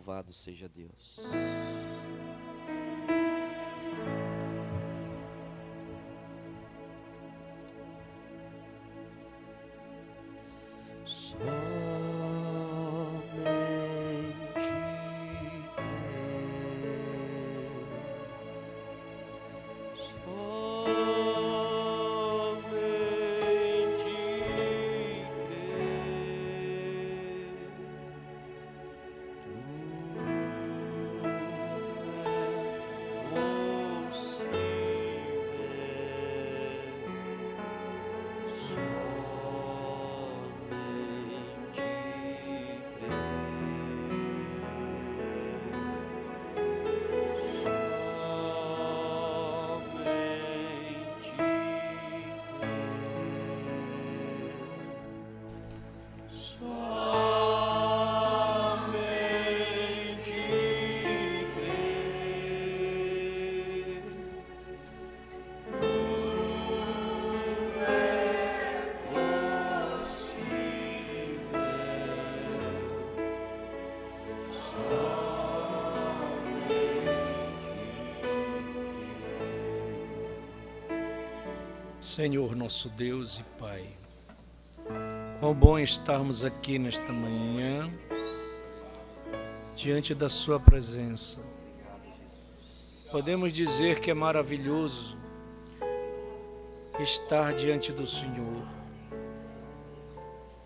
Louvado seja Deus. Senhor nosso Deus e Pai, quão bom estarmos aqui nesta manhã, diante da Sua presença. Podemos dizer que é maravilhoso estar diante do Senhor.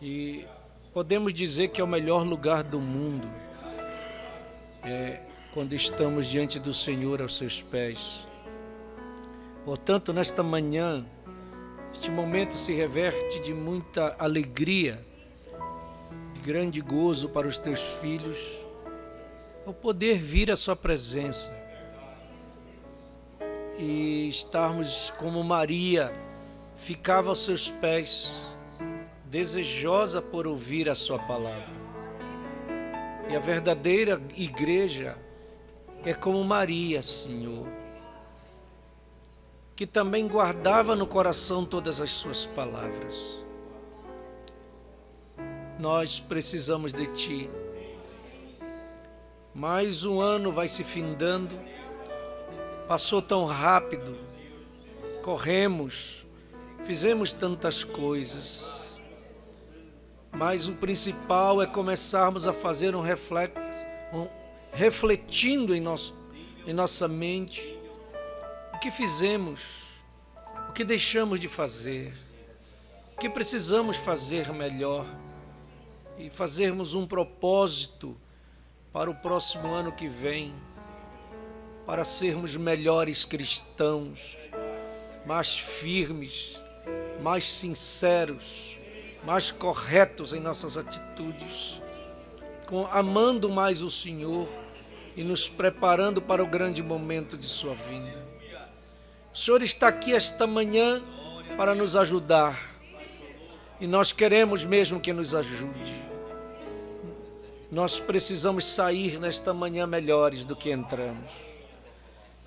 E podemos dizer que é o melhor lugar do mundo, quando estamos diante do Senhor aos seus pés. Portanto, nesta manhã, este momento se reverte de muita alegria, de grande gozo para os teus filhos, ao poder vir à sua presença e estarmos como Maria, ficava aos seus pés, desejosa por ouvir a sua palavra. E a verdadeira igreja é como Maria, Senhor, que também guardava no coração todas as suas palavras. Nós precisamos de Ti. Mais um ano vai se findando, passou tão rápido, corremos, fizemos tantas coisas, mas o principal é começarmos a fazer refletindo em nossa mente, o que fizemos, o que deixamos de fazer, o que precisamos fazer melhor e fazermos um propósito para o próximo ano que vem, para sermos melhores cristãos, mais firmes, mais sinceros, mais corretos em nossas atitudes, amando mais o Senhor e nos preparando para o grande momento de sua vinda. O Senhor está aqui esta manhã para nos ajudar e nós queremos mesmo que nos ajude. Nós precisamos sair nesta manhã melhores do que entramos.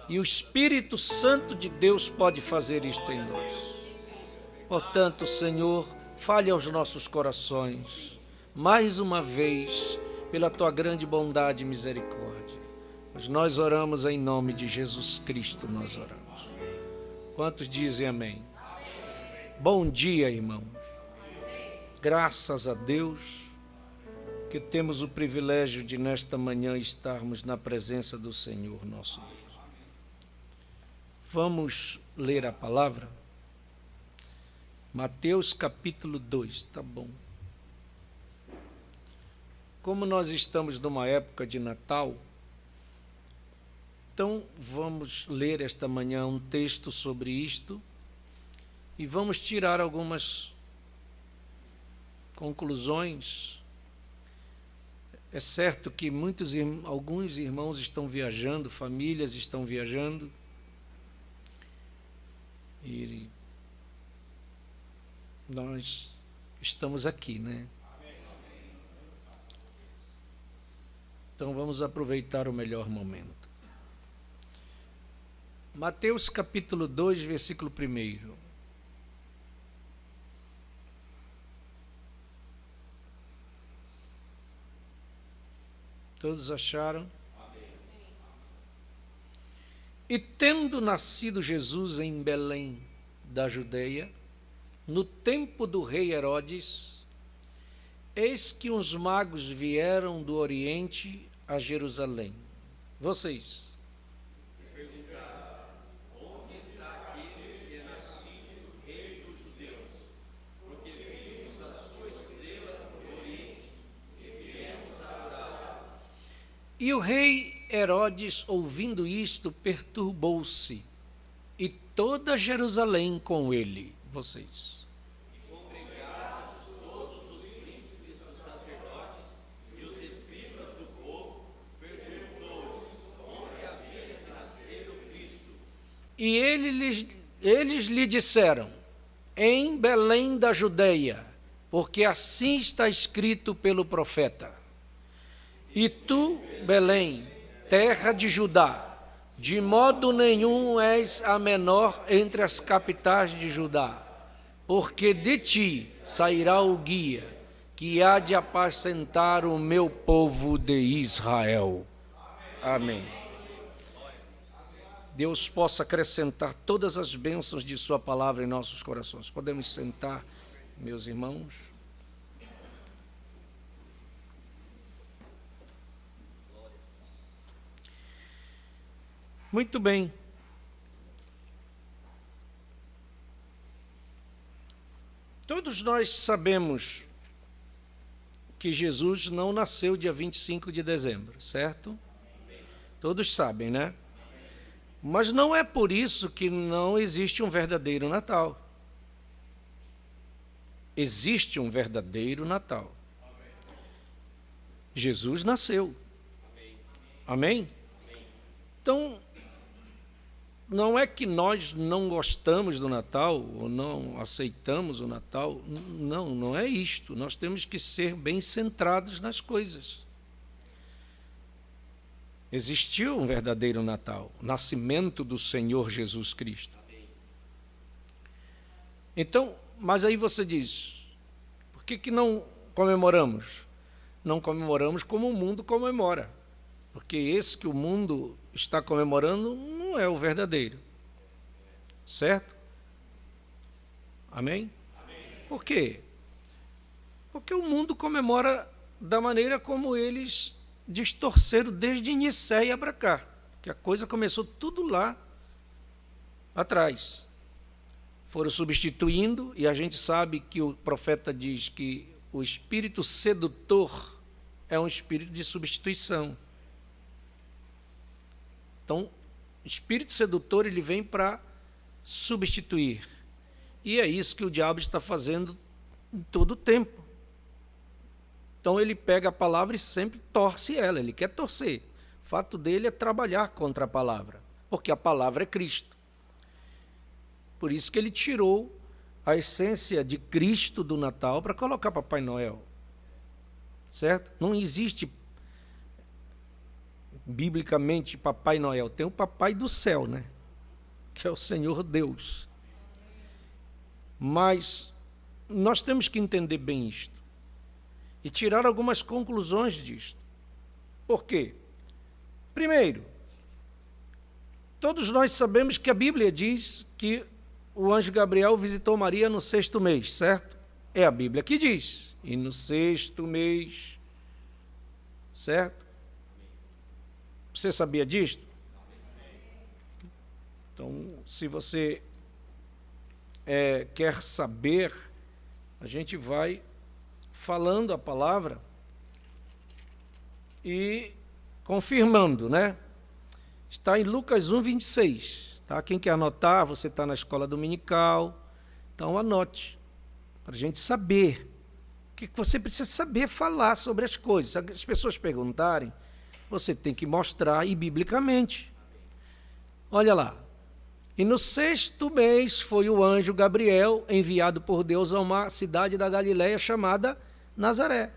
E o Espírito Santo de Deus pode fazer isto em nós. Portanto, Senhor, fale aos nossos corações, mais uma vez, pela Tua grande bondade e misericórdia. Mas nós oramos em nome de Jesus Cristo, nós oramos. Quantos dizem amém? Bom dia, irmãos. Graças a Deus que temos o privilégio de nesta manhã estarmos na presença do Senhor nosso Deus. Vamos ler a palavra? Mateus capítulo 2, tá bom. Como nós estamos numa época de Natal, então vamos ler esta manhã um texto sobre isto e vamos tirar algumas conclusões. É certo que alguns irmãos estão viajando, famílias estão viajando, e nós estamos aqui, né? Então vamos aproveitar o melhor momento. Mateus capítulo 2, versículo 1. Todos acharam? E tendo nascido Jesus em Belém da Judeia, no tempo do rei Herodes, eis que uns magos vieram do Oriente a Jerusalém. Vocês. Onde está aquele que é nascido rei dos judeus? Porque vimos a sua estrela no Oriente e viemos adorá-la. E o rei Herodes, ouvindo isto, perturbou-se, e toda Jerusalém com ele. Vocês. E congregados todos os príncipes dos sacerdotes e os escribas do povo, perguntou-lhes onde havia de nascer o Cristo. E eles lhe disseram: em Belém da Judeia, porque assim está escrito pelo profeta. E tu, Belém, terra de Judá, de modo nenhum és a menor entre as capitais de Judá, porque de ti sairá o guia, que há de apacentar o meu povo de Israel. Amém. Deus possa acrescentar todas as bênçãos de sua palavra em nossos corações. Podemos sentar, meus irmãos. Muito bem. Todos nós sabemos que Jesus não nasceu dia 25 de dezembro, certo? Todos sabem, né? Mas não é por isso que não existe um verdadeiro Natal. Existe um verdadeiro Natal. Jesus nasceu. Amém? Então, não é que nós não gostamos do Natal ou não aceitamos o Natal. Não, não é isto. Nós temos que ser bem centrados nas coisas. Existiu um verdadeiro Natal, o nascimento do Senhor Jesus Cristo. Então, mas aí você diz, por que não comemoramos? Não comemoramos como o mundo comemora, porque esse que o mundo está comemorando não é o verdadeiro, certo? Amém? Por quê? Porque o mundo comemora da maneira como eles distorceram desde Nicéia para cá, que a coisa começou tudo lá atrás. Foram substituindo, e a gente sabe que o profeta diz que o espírito sedutor é um espírito de substituição. Então, o espírito sedutor ele vem para substituir. E é isso que o diabo está fazendo em todo o tempo. Então ele pega a palavra e sempre torce ela, ele quer torcer. O fato dele é trabalhar contra a palavra, porque a palavra é Cristo. Por isso que ele tirou a essência de Cristo do Natal para colocar Papai Noel. Certo? Não existe biblicamente Papai Noel, tem o Papai do céu, né? Que é o Senhor Deus. Mas nós temos que entender bem isto e tirar algumas conclusões disto. Por quê? Primeiro, todos nós sabemos que a Bíblia diz que o anjo Gabriel visitou Maria no 6º mês, certo? É a Bíblia que diz. E no 6º mês, certo? Você sabia disto? Então, se você quer saber, a gente vai falando a palavra e confirmando, né? Está em Lucas 1:26, tá? Quem quer anotar, você está na escola dominical, então anote, para a gente saber. Que você precisa saber falar sobre as coisas. Se as pessoas perguntarem, você tem que mostrar e biblicamente. Olha lá. E no 6º mês foi o anjo Gabriel enviado por Deus a uma cidade da Galileia chamada Nazaré.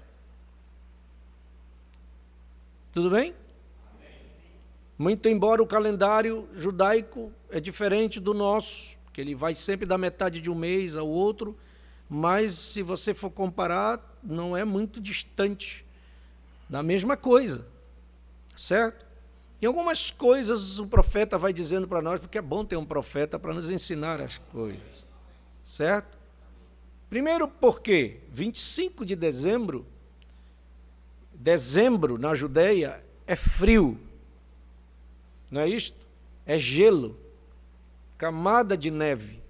Tudo bem? Muito embora o calendário judaico é diferente do nosso, que ele vai sempre da metade de um mês ao outro, mas se você for comparar, não é muito distante da mesma coisa. certo? E algumas coisas o profeta vai dizendo para nós, porque é bom ter um profeta para nos ensinar as coisas, certo? Primeiro porque 25 de dezembro na Judeia é frio, não é isto? É gelo, camada de neve.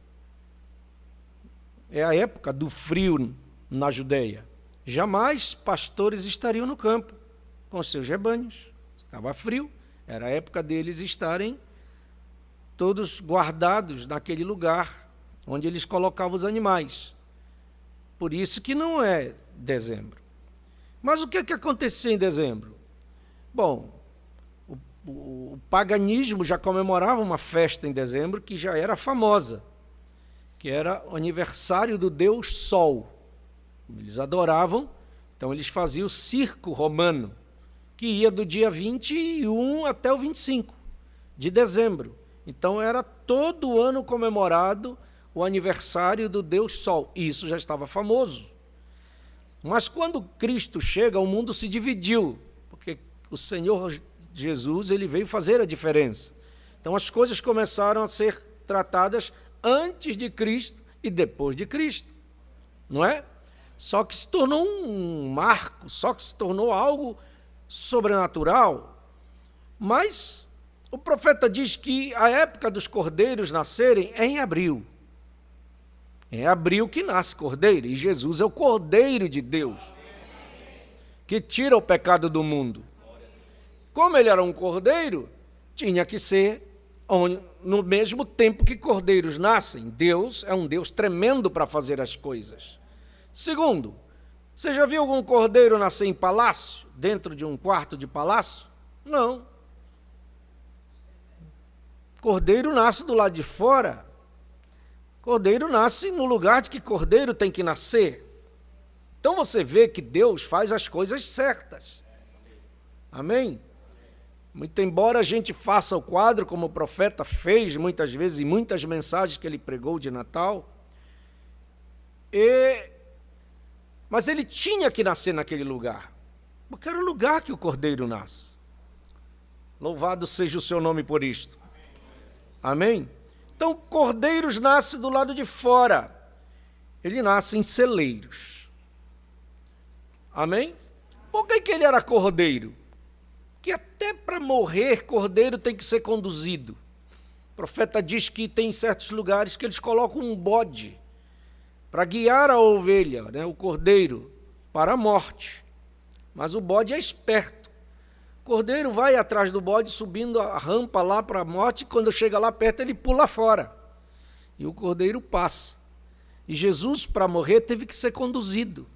É a época do frio na Judeia. Jamais pastores estariam no campo com seus rebanhos. Estava frio, era a época deles estarem todos guardados naquele lugar onde eles colocavam os animais. Por isso que não é dezembro. Mas o que acontecia em dezembro? Bom, o paganismo já comemorava uma festa em dezembro que já era famosa, que era o aniversário do deus Sol. Eles adoravam, então eles faziam o circo romano, que ia do dia 21 até o 25 de dezembro. Então era todo ano comemorado o aniversário do deus Sol. E isso já estava famoso. Mas quando Cristo chega, o mundo se dividiu, porque o Senhor Jesus ele veio fazer a diferença. Então as coisas começaram a ser tratadas antes de Cristo e depois de Cristo, não é? Só que se tornou um marco, só que se tornou algo sobrenatural. Mas o profeta diz que a época dos cordeiros nascerem é em abril. É em abril que nasce cordeiro, e Jesus é o Cordeiro de Deus, que tira o pecado do mundo. Como ele era um cordeiro, tinha que ser no mesmo tempo que cordeiros nascem. Deus é um Deus tremendo para fazer as coisas. Segundo, você já viu algum cordeiro nascer em palácio, dentro de um quarto de palácio? Não. Cordeiro nasce do lado de fora. Cordeiro nasce no lugar de que cordeiro tem que nascer. Então você vê que Deus faz as coisas certas. Amém? Muito embora a gente faça o quadro, como o profeta fez muitas vezes, em muitas mensagens que ele pregou de Natal, mas ele tinha que nascer naquele lugar, porque era o lugar que o cordeiro nasce. Louvado seja o seu nome por isto. Amém? Então, cordeiros nascem do lado de fora. Ele nasce em celeiros. Amém? Por que ele era cordeiro? Que até para morrer, cordeiro tem que ser conduzido. O profeta diz que tem certos lugares que eles colocam um bode para guiar a ovelha, né, o cordeiro, para a morte. Mas o bode é esperto. O cordeiro vai atrás do bode, subindo a rampa lá para a morte, e quando chega lá perto, ele pula fora. E o cordeiro passa. E Jesus, para morrer, teve que ser conduzido.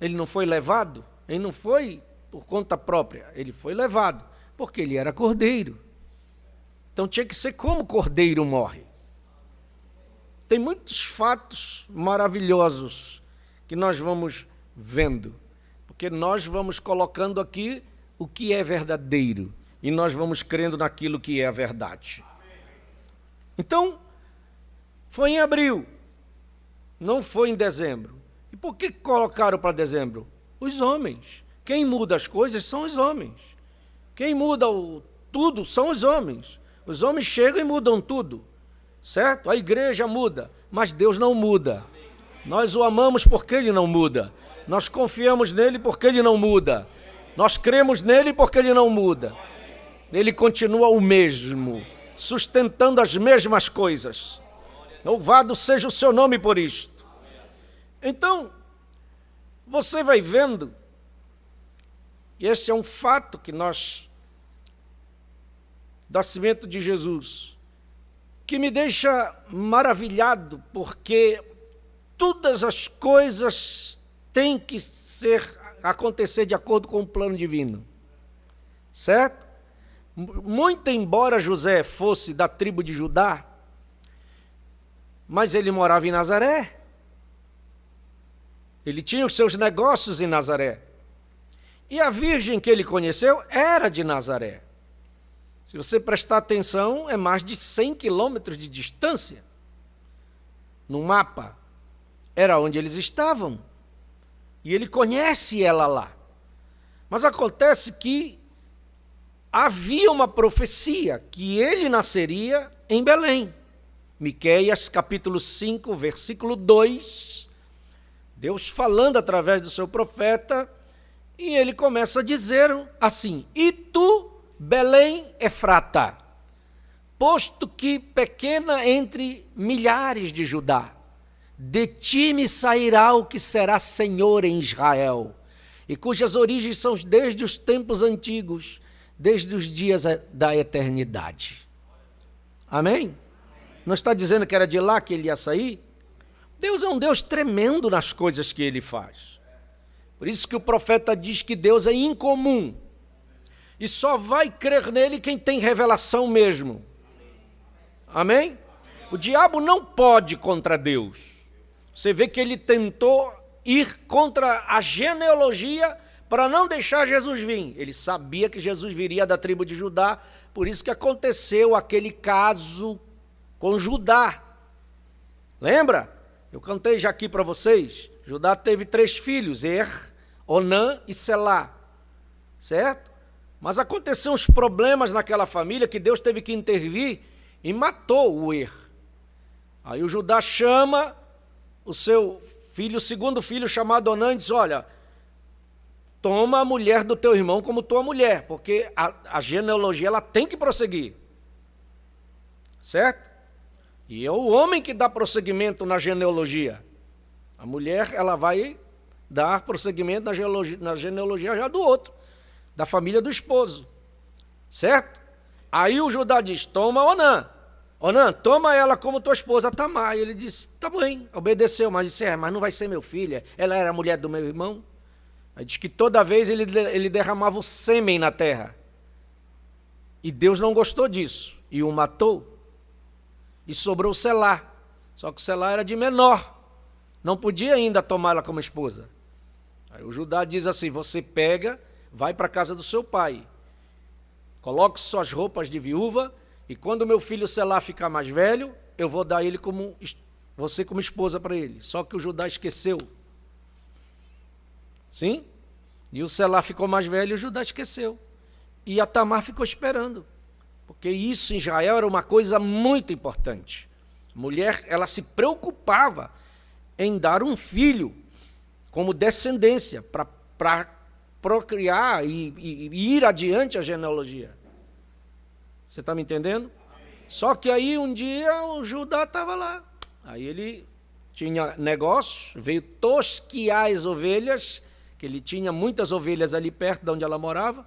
Ele não foi levado, ele não foi por conta própria, ele foi levado, porque ele era cordeiro. Então tinha que ser como cordeiro morre. Tem muitos fatos maravilhosos que nós vamos vendo, porque nós vamos colocando aqui o que é verdadeiro e nós vamos crendo naquilo que é a verdade. Então, foi em abril, não foi em dezembro. E por que colocaram para dezembro? Os homens. Quem muda as coisas são os homens. Quem muda tudo são os homens. Os homens chegam e mudam tudo, certo? A igreja muda, mas Deus não muda. Nós o amamos porque Ele não muda. Nós confiamos nele porque Ele não muda. Nós cremos nele porque Ele não muda. Ele continua o mesmo, sustentando as mesmas coisas. Louvado seja o seu nome por isto. Então, você vai vendo, e esse é um fato que nós, do nascimento de Jesus, que me deixa maravilhado, porque todas as coisas têm que acontecer de acordo com o plano divino, certo? Muito embora José fosse da tribo de Judá, mas ele morava em Nazaré. Ele tinha os seus negócios em Nazaré. E a virgem que ele conheceu era de Nazaré. Se você prestar atenção, é mais de 100 quilômetros de distância. No mapa, era onde eles estavam. E ele conhece ela lá. Mas acontece que havia uma profecia que ele nasceria em Belém. Miqueias capítulo 5, versículo 2, Deus falando através do seu profeta, e ele começa a dizer assim: E tu, Belém Efrata, posto que pequena entre milhares de Judá, de ti me sairá o que será senhor em Israel, e cujas origens são desde os tempos antigos, desde os dias da eternidade. Amém? Não está dizendo que era de lá que ele ia sair? Deus é um Deus tremendo nas coisas que ele faz. Por isso que o profeta diz que Deus é incomum. E só vai crer nele quem tem revelação mesmo. Amém? O diabo não pode contra Deus. Você vê que ele tentou ir contra a genealogia para não deixar Jesus vir. Ele sabia que Jesus viria da tribo de Judá, por isso que aconteceu aquele caso com Judá. Lembra? Eu cantei já aqui para vocês. Judá teve 3 filhos, Onã e Selá. Certo? Mas aconteceram uns problemas naquela família que Deus teve que intervir e matou o Aí o Judá chama o seu filho, o segundo filho chamado Onã, e diz: olha, toma a mulher do teu irmão como tua mulher, porque a genealogia ela tem que prosseguir. Certo? E é o homem que dá prosseguimento na genealogia. A mulher, ela vai dar prosseguimento na genealogia já do outro, da família do esposo. Certo? Aí o Judá diz: toma Onã. Onã, toma ela como tua esposa Tamar. E ele disse: tá bem, obedeceu, mas disse: mas não vai ser meu filho, ela era a mulher do meu irmão. Aí diz que toda vez ele derramava o sêmen na terra. E Deus não gostou disso, e o matou. E sobrou Selá, só que Selá era de menor, não podia ainda tomá-la como esposa. Aí o Judá diz assim: você pega, vai para a casa do seu pai, coloque suas roupas de viúva, e quando meu filho Selá ficar mais velho, eu vou dar ele você como esposa para ele. Só que o Judá esqueceu. Sim? E o Selá ficou mais velho e o Judá esqueceu. E a Tamar ficou esperando. Porque isso em Israel era uma coisa muito importante. A mulher, ela se preocupava em dar um filho como descendência para procriar e ir adiante a genealogia. Você está me entendendo? Só que aí um dia o Judá estava lá. Aí ele tinha negócio, veio tosquiar as ovelhas, que ele tinha muitas ovelhas ali perto de onde ela morava.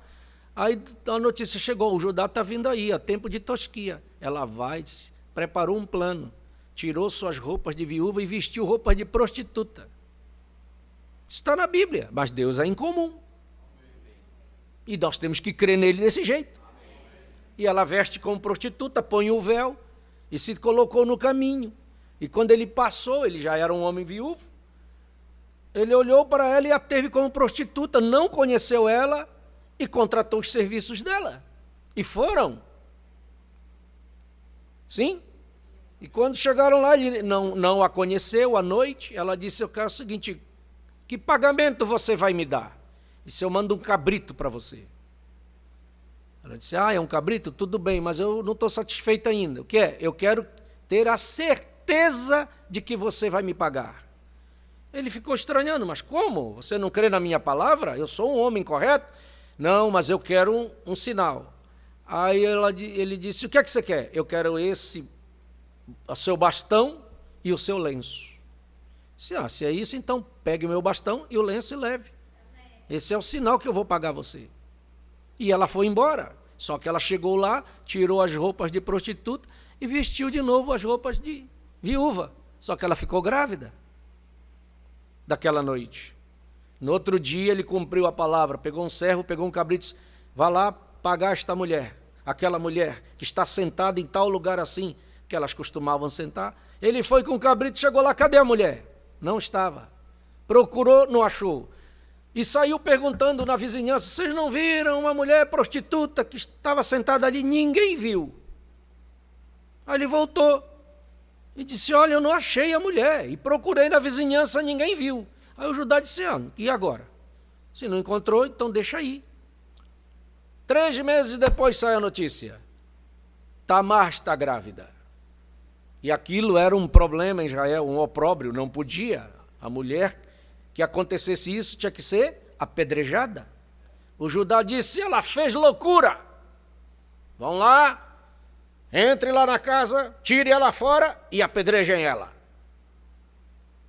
Aí a notícia chegou: o Judá está vindo aí, a tempo de tosquia. Ela vai, preparou um plano, tirou suas roupas de viúva e vestiu roupas de prostituta. Isso está na Bíblia, mas Deus é incomum. E nós temos que crer nele desse jeito. E ela veste como prostituta, põe o véu e se colocou no caminho. E quando ele passou, ele já era um homem viúvo, ele olhou para ela e a teve como prostituta, não conheceu ela, e contratou os serviços dela. E foram. Sim? E quando chegaram lá, ele não a conheceu à noite. Ela disse: eu quero o seguinte, que pagamento você vai me dar? E se eu mando um cabrito para você? Ela disse: é um cabrito? Tudo bem, mas eu não estou satisfeita ainda. O que é? Eu quero ter a certeza de que você vai me pagar. Ele ficou estranhando: mas como? Você não crê na minha palavra? Eu sou um homem correto? Não, mas eu quero um sinal. Aí ele disse: o que é que você quer? Eu quero o seu bastão e o seu lenço. Se é isso, então pegue o meu bastão e o lenço e leve. Esse é o sinal que eu vou pagar você. E ela foi embora. Só que ela chegou lá, tirou as roupas de prostituta e vestiu de novo as roupas de viúva. Só que ela ficou grávida daquela noite. No outro dia ele cumpriu a palavra, pegou um servo, pegou um cabrito e disse: vá lá pagar esta mulher, aquela mulher que está sentada em tal lugar assim, que elas costumavam sentar. Ele foi com o cabrito, chegou lá: cadê a mulher? Não estava. Procurou, não achou. E saiu perguntando na vizinhança: vocês não viram uma mulher prostituta que estava sentada ali? Ninguém viu. Aí ele voltou e disse: olha, eu não achei a mulher, e procurei na vizinhança, ninguém viu. Aí o Judá disse: e agora? Se não encontrou, então deixa aí. 3 meses depois sai a notícia: Tamar está grávida. E aquilo era um problema em Israel, um opróbrio, não podia. A mulher que acontecesse isso tinha que ser apedrejada. O Judá disse: ela fez loucura. Vão lá, entre lá na casa, tire ela fora e apedrejem ela.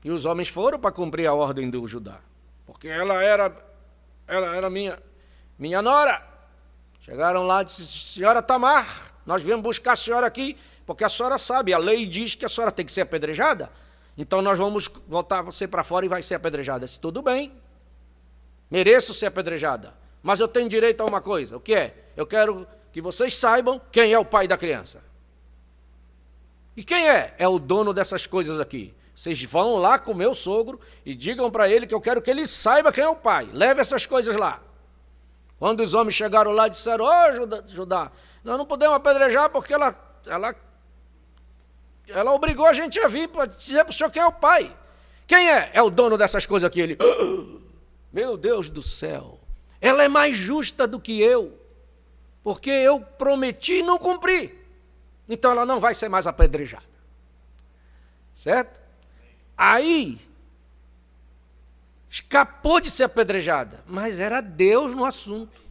E os homens foram para cumprir a ordem do Judá, porque ela era minha nora. Chegaram lá e disseram: senhora Tamar, nós viemos buscar a senhora aqui, porque a senhora sabe, a lei diz que a senhora tem que ser apedrejada, então nós vamos voltar você para fora e vai ser apedrejada. Disse: tudo bem, mereço ser apedrejada, mas eu tenho direito a uma coisa. O que é? Eu quero que vocês saibam quem é o pai da criança. E quem é? É o dono dessas coisas aqui. Vocês vão lá com o meu sogro e digam para ele que eu quero que ele saiba quem é o pai. Leve essas coisas lá. Quando os homens chegaram lá, disseram: Judá, nós não podemos apedrejar porque ela obrigou a gente a vir para dizer para o senhor quem é o pai. Quem é? É o dono dessas coisas aqui. Ele: meu Deus do céu, ela é mais justa do que eu, porque eu prometi e não cumpri. Então ela não vai ser mais apedrejada. Certo? Aí, escapou de ser apedrejada, mas era Deus no assunto.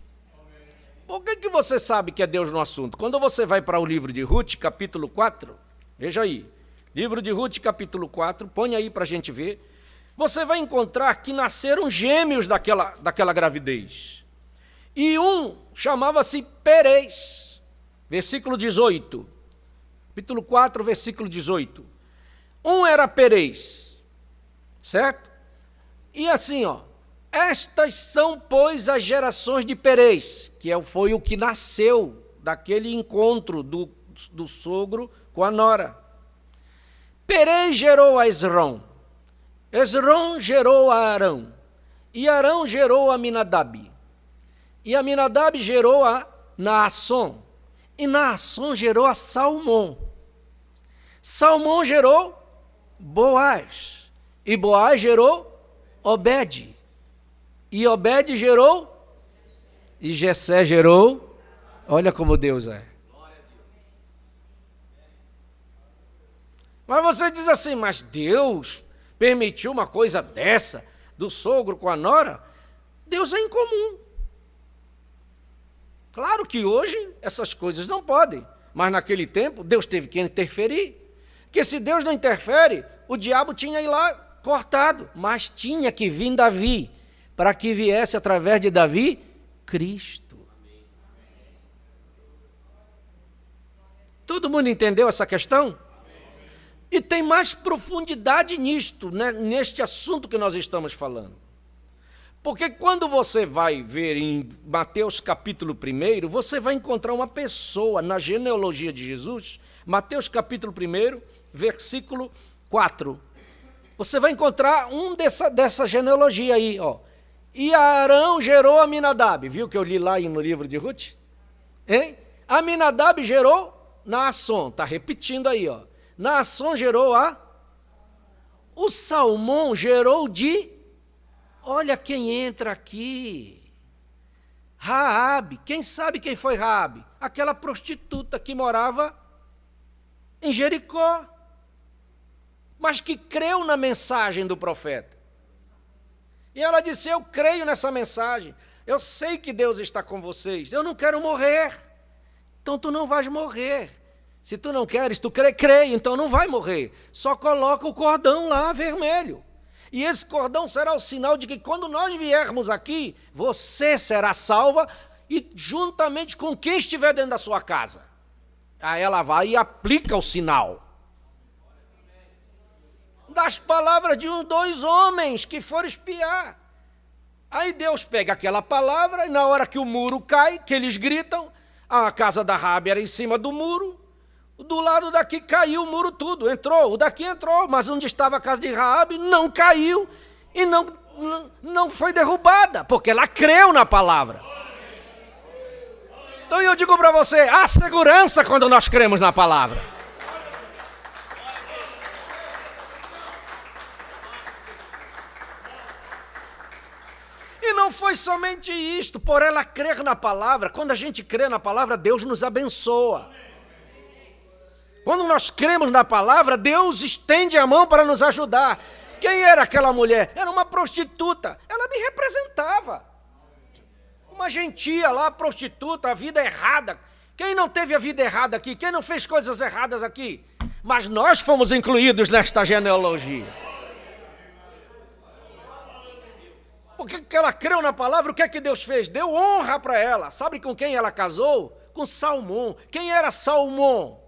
Por que você sabe que é Deus no assunto? Quando você vai para o livro de Ruth, capítulo 4, veja aí, livro de Ruth, capítulo 4, põe aí para a gente ver, você vai encontrar que nasceram gêmeos daquela gravidez. E um chamava-se Perez, versículo 18, capítulo 4, versículo 18. Um era Perez, certo? E assim, estas são, pois, as gerações de Perez, que foi o que nasceu daquele encontro do sogro com a nora. Perez gerou a Esrom, Esrom gerou a Arão, e Arão gerou a Aminadab, e Aminadab gerou a Naasson, e Naasson gerou a Salmão. Salmão gerou Boaz, e Boaz gerou Obed, e Obed gerou, e Jessé gerou. Olha como Deus é. Mas você diz assim: mas Deus permitiu uma coisa dessa, do sogro com a nora? Deus é incomum. Claro que hoje essas coisas não podem, mas naquele tempo Deus teve que interferir. Porque se Deus não interfere, o diabo tinha ido lá cortado, mas tinha que vir Davi, para que viesse através de Davi, Cristo. Todo mundo entendeu essa questão? E tem mais profundidade nisto, né, neste assunto que nós estamos falando. Porque quando você vai ver em Mateus capítulo 1, você vai encontrar uma pessoa na genealogia de Jesus, Mateus capítulo 1, versículo 4. Você vai encontrar dessa genealogia aí, E Arão gerou Aminadab. Viu que eu li lá no livro de Ruth? Hein? Aminadab gerou Naasson. Está repetindo aí, Naasson gerou o Salmão gerou olha quem entra aqui. Raabe. Quem sabe quem foi Raabe? Aquela prostituta que morava em Jericó, mas que creu na mensagem do profeta. E ela disse: eu creio nessa mensagem, eu sei que Deus está com vocês, eu não quero morrer. Então tu não vais morrer. Se tu não queres, tu creia, então não vai morrer. Só coloca o cordão lá vermelho. E esse cordão será o sinal de que quando nós viermos aqui, você será salva e juntamente com quem estiver dentro da sua casa. Aí ela vai e aplica o sinal. Das palavras de 2 homens que foram espiar. Aí Deus pega aquela palavra e na hora que o muro cai, que eles gritam, a casa da Raabe era em cima do muro, do lado daqui caiu o muro tudo, entrou, o daqui entrou, mas onde estava a casa de Raabe não caiu e não foi derrubada, porque ela creu na palavra. Então eu digo para você, há segurança quando nós cremos na palavra. não foi somente isto, por ela crer na palavra. Quando a gente crê na palavra, Deus nos abençoa. Quando nós cremos na palavra, Deus estende a mão para nos ajudar. Quem era aquela mulher? Era uma prostituta. Ela me representava. Uma gentia lá, prostituta, a vida errada. Quem não teve a vida errada aqui? Quem não fez coisas erradas aqui? Mas nós fomos incluídos nesta genealogia. Porque ela creu na palavra, o que é que Deus fez? Deu honra para ela. Sabe com quem ela casou? Com Salmão. Quem era Salmão?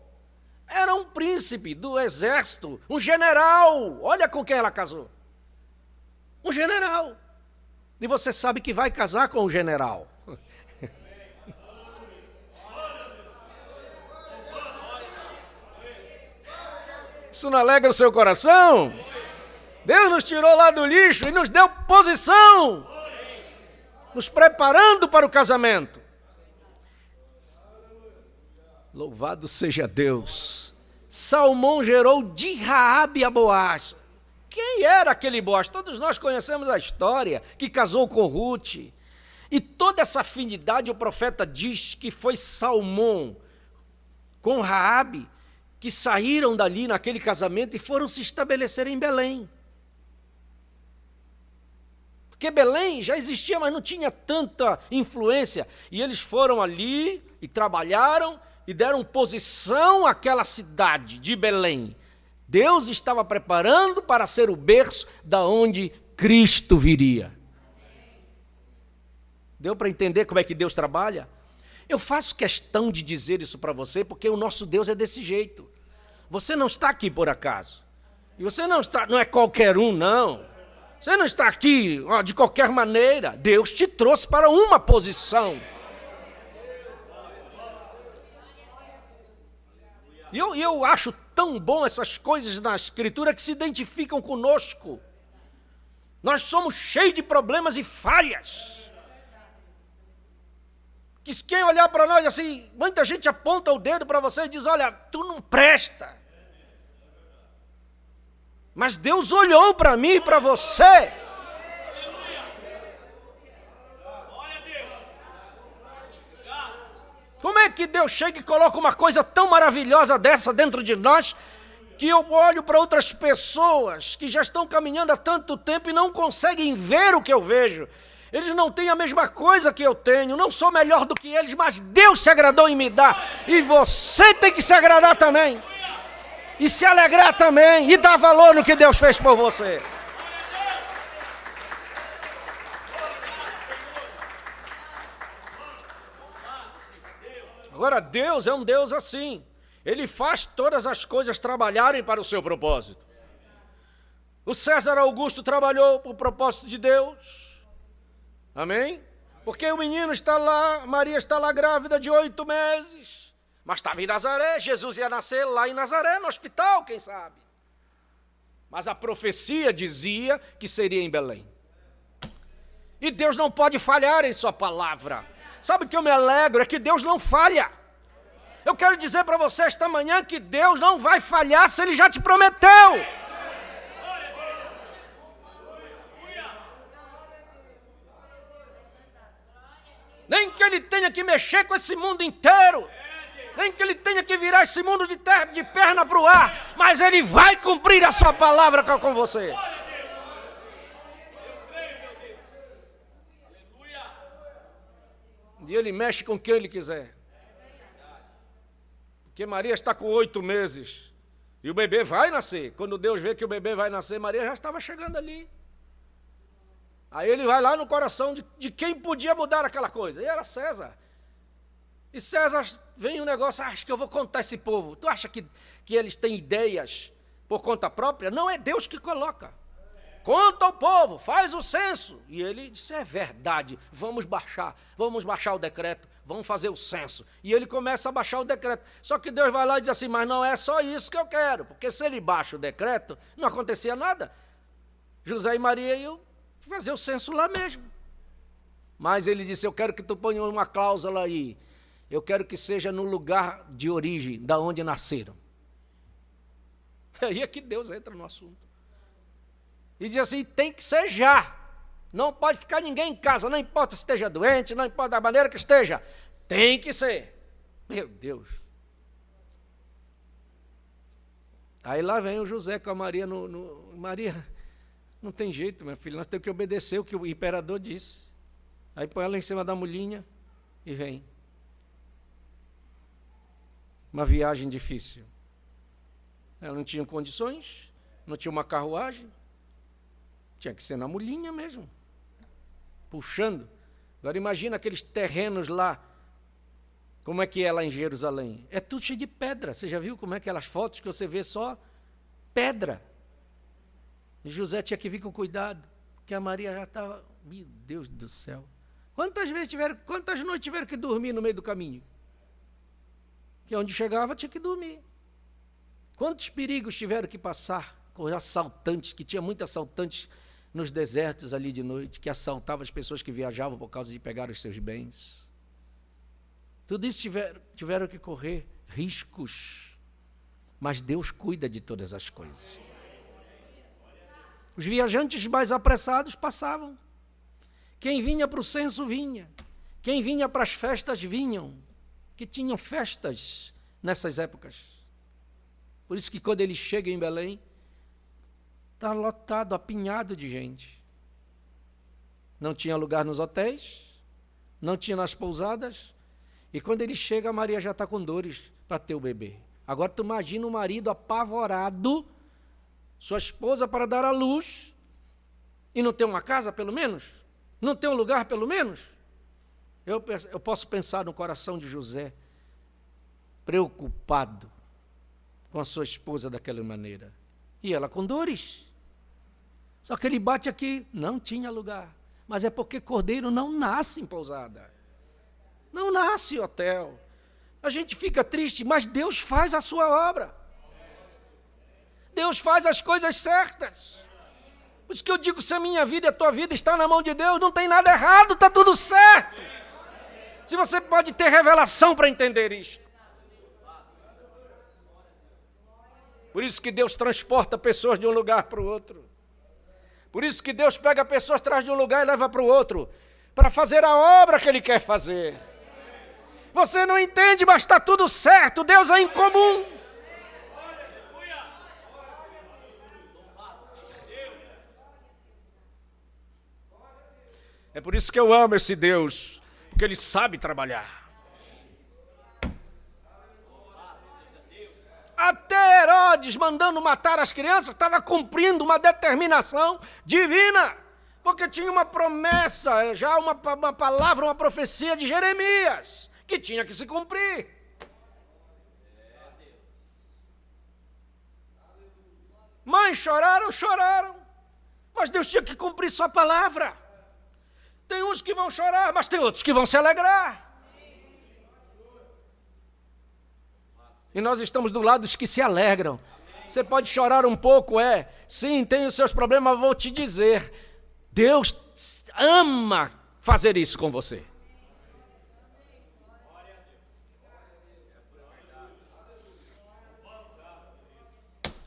Era um príncipe do exército, um general. Olha com quem ela casou. Um general. E você sabe que vai casar com um general. Isso não alegra o seu coração? Deus nos tirou lá do lixo e nos deu posição, nos preparando para o casamento. Louvado seja Deus. Salmão gerou de Raabe a Boaz. Quem era aquele Boaz? Todos nós conhecemos a história, que casou com Ruth. E toda essa afinidade, o profeta diz que foi Salmão com Raabe, que saíram dali naquele casamento e foram se estabelecer em Belém. Porque Belém já existia, mas não tinha tanta influência. E eles foram ali e trabalharam e deram posição àquela cidade de Belém. Deus estava preparando para ser o berço da onde Cristo viria. Deu para entender como é que Deus trabalha? Eu faço questão de dizer isso para você, porque o nosso Deus é desse jeito. Você não está aqui por acaso. E você não é qualquer um, não. Você não está aqui de qualquer maneira. Deus te trouxe para uma posição. E eu acho tão bom essas coisas na Escritura que se identificam conosco. Nós somos cheios de problemas e falhas. Que se quem olhar para nós assim, muita gente aponta o dedo para você e diz, olha, tu não presta. Mas Deus olhou para mim e para você. Como é que Deus chega e coloca uma coisa tão maravilhosa dessa dentro de nós, que eu olho para outras pessoas que já estão caminhando há tanto tempo e não conseguem ver o que eu vejo. Eles não têm a mesma coisa que eu tenho, não sou melhor do que eles, mas Deus se agradou em me dar. E você tem que se agradar também. E se alegrar também, e dar valor no que Deus fez por você. Agora, Deus é um Deus assim. Ele faz todas as coisas trabalharem para o seu propósito. O César Augusto trabalhou para o propósito de Deus. Amém? Porque o menino está lá, Maria está lá grávida de 8 meses. Mas estava em Nazaré, Jesus ia nascer lá em Nazaré, no hospital, quem sabe. Mas a profecia dizia que seria em Belém. E Deus não pode falhar em sua palavra. Sabe o que eu me alegro? É que Deus não falha. Eu quero dizer para você esta manhã que Deus não vai falhar se Ele já te prometeu. Nem que Ele tenha que mexer com esse mundo inteiro. Nem que Ele tenha que virar esse mundo de perna para o ar. Mas Ele vai cumprir a sua palavra com você. E Ele mexe com quem Ele quiser. Porque Maria está com 8 meses. E o bebê vai nascer. Quando Deus vê que o bebê vai nascer, Maria já estava chegando ali. Aí Ele vai lá no coração de quem podia mudar aquela coisa. E era César. E César vem um negócio, acho que eu vou contar esse povo. Tu acha que eles têm ideias por conta própria? Não, é Deus que coloca. Conta ao povo, faz o censo. E ele disse, é verdade, vamos baixar o decreto, vamos fazer o censo. E ele começa a baixar o decreto. Só que Deus vai lá e diz assim, mas não é só isso que eu quero, porque se ele baixa o decreto, não acontecia nada. José e Maria iam fazer o censo lá mesmo. Mas ele disse, eu quero que tu ponha uma cláusula aí. Eu quero que seja no lugar de origem, da onde nasceram. Aí é que Deus entra no assunto. E diz assim, tem que ser já. Não pode ficar ninguém em casa, não importa se esteja doente, não importa da maneira que esteja. Tem que ser. Meu Deus. Aí lá vem o José com a Maria. Maria, não tem jeito, meu filho, nós temos que obedecer o que o imperador disse. Aí põe ela em cima da mulinha e vem. Uma viagem difícil. Ela não tinha condições, não tinha uma carruagem, tinha que ser na mulinha mesmo, puxando. Agora imagina aqueles terrenos lá, como é que é lá em Jerusalém? É tudo cheio de pedra. Você já viu como é aquelas fotos que você vê só pedra? E José tinha que vir com cuidado, porque a Maria já estava, meu Deus do céu. Quantas noites tiveram que dormir no meio do caminho? Que onde chegava tinha que dormir. Quantos perigos tiveram que passar com assaltantes, que tinha muitos assaltantes nos desertos ali de noite, que assaltavam as pessoas que viajavam por causa de pegar os seus bens. Tudo isso tiveram que correr riscos, mas Deus cuida de todas as coisas. Os viajantes mais apressados passavam. Quem vinha para o censo vinha. Quem vinha para as festas vinham, que tinham festas nessas épocas. Por isso que quando ele chega em Belém, está lotado, apinhado de gente. Não tinha lugar nos hotéis, não tinha nas pousadas, e quando ele chega, a Maria já está com dores para ter o bebê. Agora tu imagina o marido apavorado, sua esposa para dar à luz, e não ter uma casa pelo menos? Não ter um lugar pelo menos? Eu posso pensar no coração de José, preocupado com a sua esposa daquela maneira. E ela com dores. Só que ele bate aqui, não tinha lugar. Mas é porque cordeiro não nasce em pousada. Não nasce em hotel. A gente fica triste, mas Deus faz a sua obra. Deus faz as coisas certas. Por isso que eu digo, se a minha vida e a tua vida está na mão de Deus, não tem nada errado, está tudo certo. Se você pode ter revelação para entender isto. Por isso que Deus transporta pessoas de um lugar para o outro. Por isso que Deus pega pessoas, traz de um lugar e leva para o outro, para fazer a obra que Ele quer fazer. Você não entende, mas está tudo certo, Deus é incomum. É por isso que eu amo esse Deus, porque Ele sabe trabalhar. Até Herodes, mandando matar as crianças, estava cumprindo uma determinação divina, porque tinha uma promessa, já uma palavra, uma profecia de Jeremias, que tinha que se cumprir. Mães choraram, mas Deus tinha que cumprir sua palavra. Tem uns que vão chorar, mas tem outros que vão se alegrar. E nós estamos do lado dos que se alegram. Você pode chorar um pouco, sim, tem os seus problemas, mas vou te dizer, Deus ama fazer isso com você.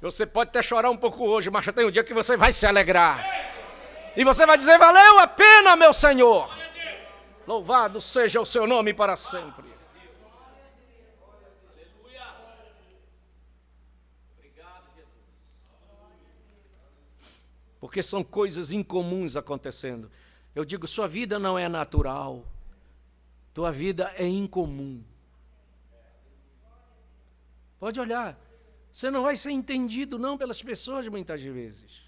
Você pode até chorar um pouco hoje, mas tem um dia que você vai se alegrar. E você vai dizer, valeu a pena, meu Senhor. Louvado seja o seu nome para sempre. Porque são coisas incomuns acontecendo. Eu digo, sua vida não é natural. Tua vida é incomum. Pode olhar. Você não vai ser entendido não pelas pessoas muitas vezes.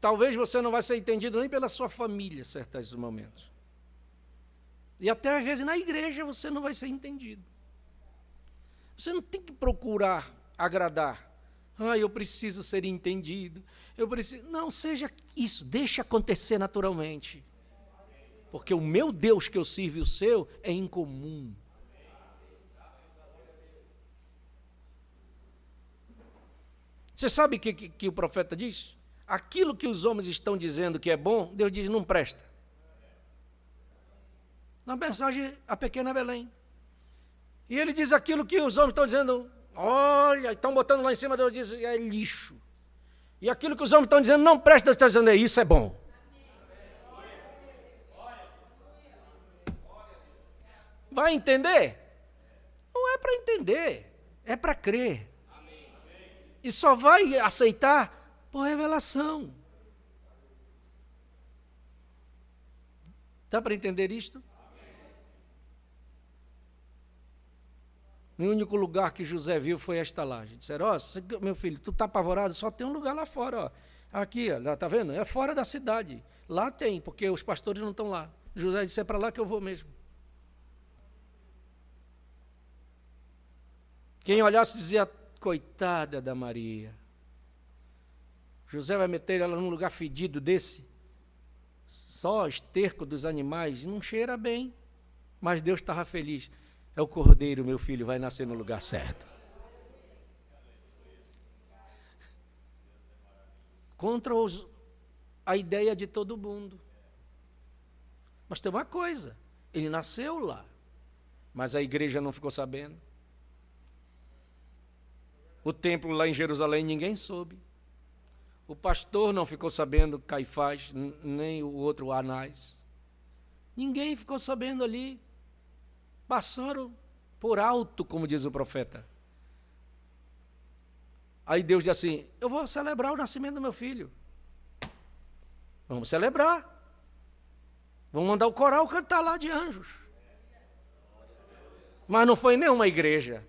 Talvez você não vai ser entendido nem pela sua família em certos momentos. E até às vezes na igreja você não vai ser entendido. Você não tem que procurar agradar. Eu preciso ser entendido. Não, seja isso, deixe acontecer naturalmente. Porque o meu Deus que eu sirvo e o seu é incomum. Você sabe o que o profeta diz? Aquilo que os homens estão dizendo que é bom, Deus diz, não presta. Na mensagem, a pequena Belém. E ele diz aquilo que os homens estão dizendo, olha, estão botando lá em cima, Deus diz, é lixo. E aquilo que os homens estão dizendo não presta, Deus está dizendo, isso é bom. Vai entender? Não é para entender, é para crer. E só vai aceitar por revelação. Dá para entender isto? O único lugar que José viu foi esta laje. Disseram, meu filho, tu está apavorado? Só tem um lugar lá fora. Ó. Aqui, está vendo? É fora da cidade. Lá tem, porque os pastores não estão lá. José disse, é para lá que eu vou mesmo. Quem olhasse dizia, coitada da Maria. José vai meter ela num lugar fedido desse? Só esterco dos animais, não cheira bem. Mas Deus estava feliz. É o cordeiro, meu filho, vai nascer no lugar certo. Contra a ideia de todo mundo. Mas tem uma coisa, ele nasceu lá, mas a igreja não ficou sabendo. O templo lá em Jerusalém ninguém soube. O pastor não ficou sabendo, Caifás, nem o outro Anás. Ninguém ficou sabendo ali. Passaram por alto, como diz o profeta. Aí Deus diz assim, eu vou celebrar o nascimento do meu filho. Vamos celebrar. Vamos mandar o coral cantar lá de anjos. Mas não foi em nenhuma igreja.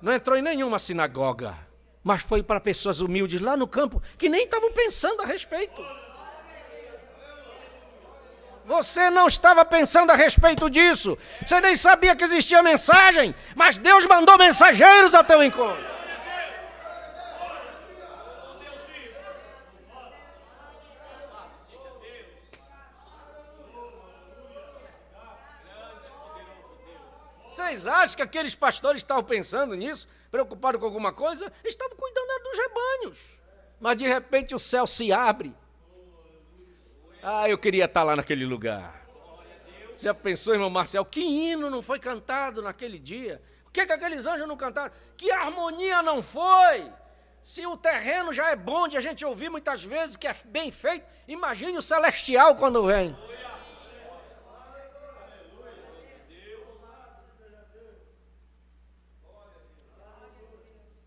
Não entrou em nenhuma sinagoga. Mas foi para pessoas humildes lá no campo que nem estavam pensando a respeito. Você não estava pensando a respeito disso. Você nem sabia que existia mensagem. Mas Deus mandou mensageiros ao teu encontro. Vocês acham que aqueles pastores estavam pensando nisso? Preocupados com alguma coisa? Estavam cuidando dos rebanhos. Mas de repente o céu se abre. Eu queria estar lá naquele lugar. Já pensou, irmão Marcel, que hino não foi cantado naquele dia? O que aqueles anjos não cantaram? Que harmonia não foi? Se o terreno já é bom de a gente ouvir muitas vezes, que é bem feito, imagine o celestial quando vem.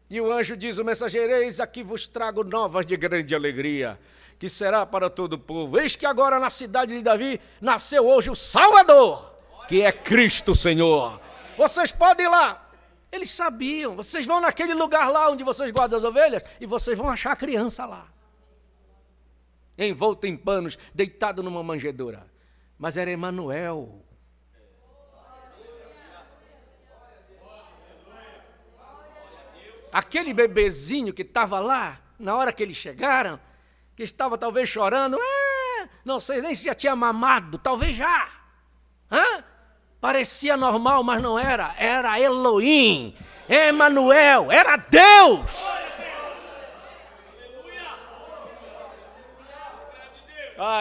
E o anjo diz, o mensageiro, eis aqui vos trago novas de grande alegria, que será para todo o povo. Eis que agora na cidade de Davi nasceu hoje o Salvador, que é Cristo Senhor. Vocês podem ir lá. Eles sabiam, vocês vão naquele lugar lá onde vocês guardam as ovelhas e vocês vão achar a criança lá. Envolto em panos, deitado numa manjedoura. Mas era Emanuel. Aquele bebezinho que estava lá, na hora que eles chegaram, que estava talvez chorando, não sei nem se já tinha mamado, talvez já. Parecia normal, mas não era. Era Elohim, Emanuel, era Deus.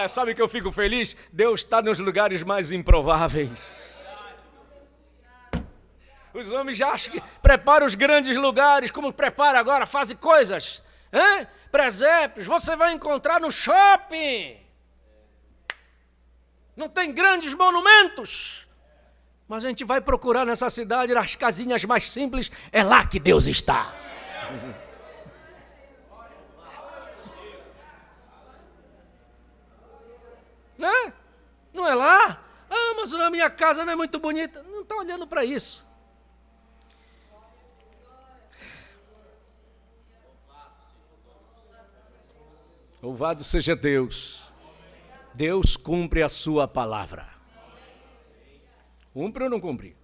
Sabe que eu fico feliz? Deus está nos lugares mais improváveis. Os homens já acham que preparam os grandes lugares, como prepara agora, fazem coisas, presépios, você vai encontrar no shopping. Não tem grandes monumentos. Mas a gente vai procurar nessa cidade, nas casinhas mais simples, é lá que Deus está. Né? Não é lá? Mas a minha casa não é muito bonita. Não está olhando para isso. Louvado seja Deus. Deus cumpre a sua palavra. Cumpre ou não cumpre?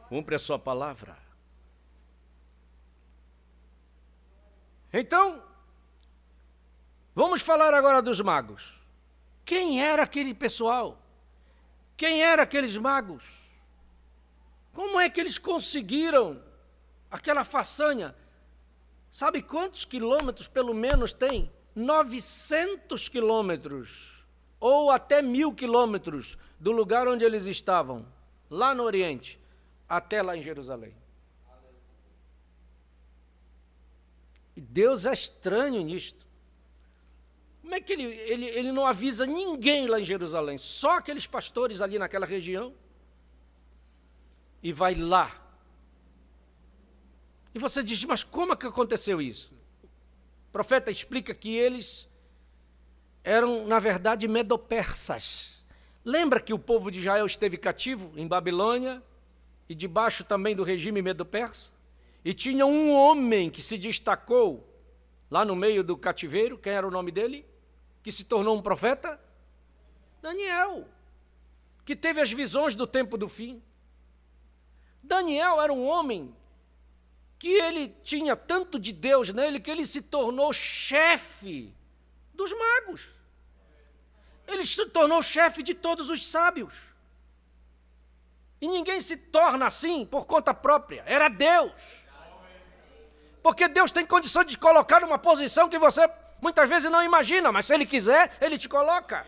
Cumpre a sua palavra. Então, vamos falar agora dos magos. Quem era aquele pessoal? Quem eram aqueles magos? Como é que eles conseguiram aquela façanha? Sabe quantos quilômetros pelo menos tem? 900 quilômetros, ou até 1000 quilômetros do lugar onde eles estavam, lá no Oriente, até lá em Jerusalém. E Deus é estranho nisto. Como é que ele não avisa ninguém lá em Jerusalém? Só aqueles pastores ali naquela região? E vai lá. E você diz, mas como é que aconteceu isso? O profeta explica que eles eram, na verdade, medo-persas. Lembra que o povo de Israel esteve cativo em Babilônia e debaixo também do regime medo-persa? E tinha um homem que se destacou lá no meio do cativeiro. Quem era o nome dele? Que se tornou um profeta? Daniel, que teve as visões do tempo do fim. Daniel era um homem que ele tinha tanto de Deus nele que ele se tornou chefe dos magos. Ele se tornou chefe de todos os sábios. E ninguém se torna assim por conta própria. Era Deus. Porque Deus tem condição de te colocar numa posição que você muitas vezes não imagina, mas se Ele quiser, Ele te coloca.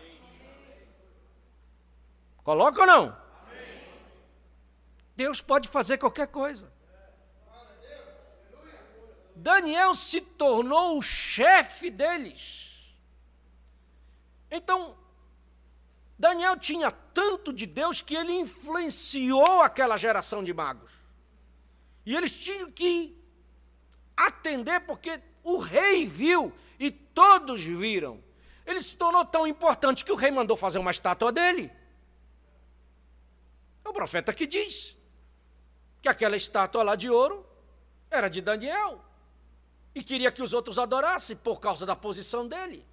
Coloca ou não? Deus pode fazer qualquer coisa. Daniel se tornou o chefe deles. Então, Daniel tinha tanto de Deus que ele influenciou aquela geração de magos. E eles tinham que atender porque o rei viu e todos viram. Ele se tornou tão importante que o rei mandou fazer uma estátua dele. É o profeta que diz que aquela estátua lá de ouro era de Daniel e queria que os outros adorassem por causa da posição dele.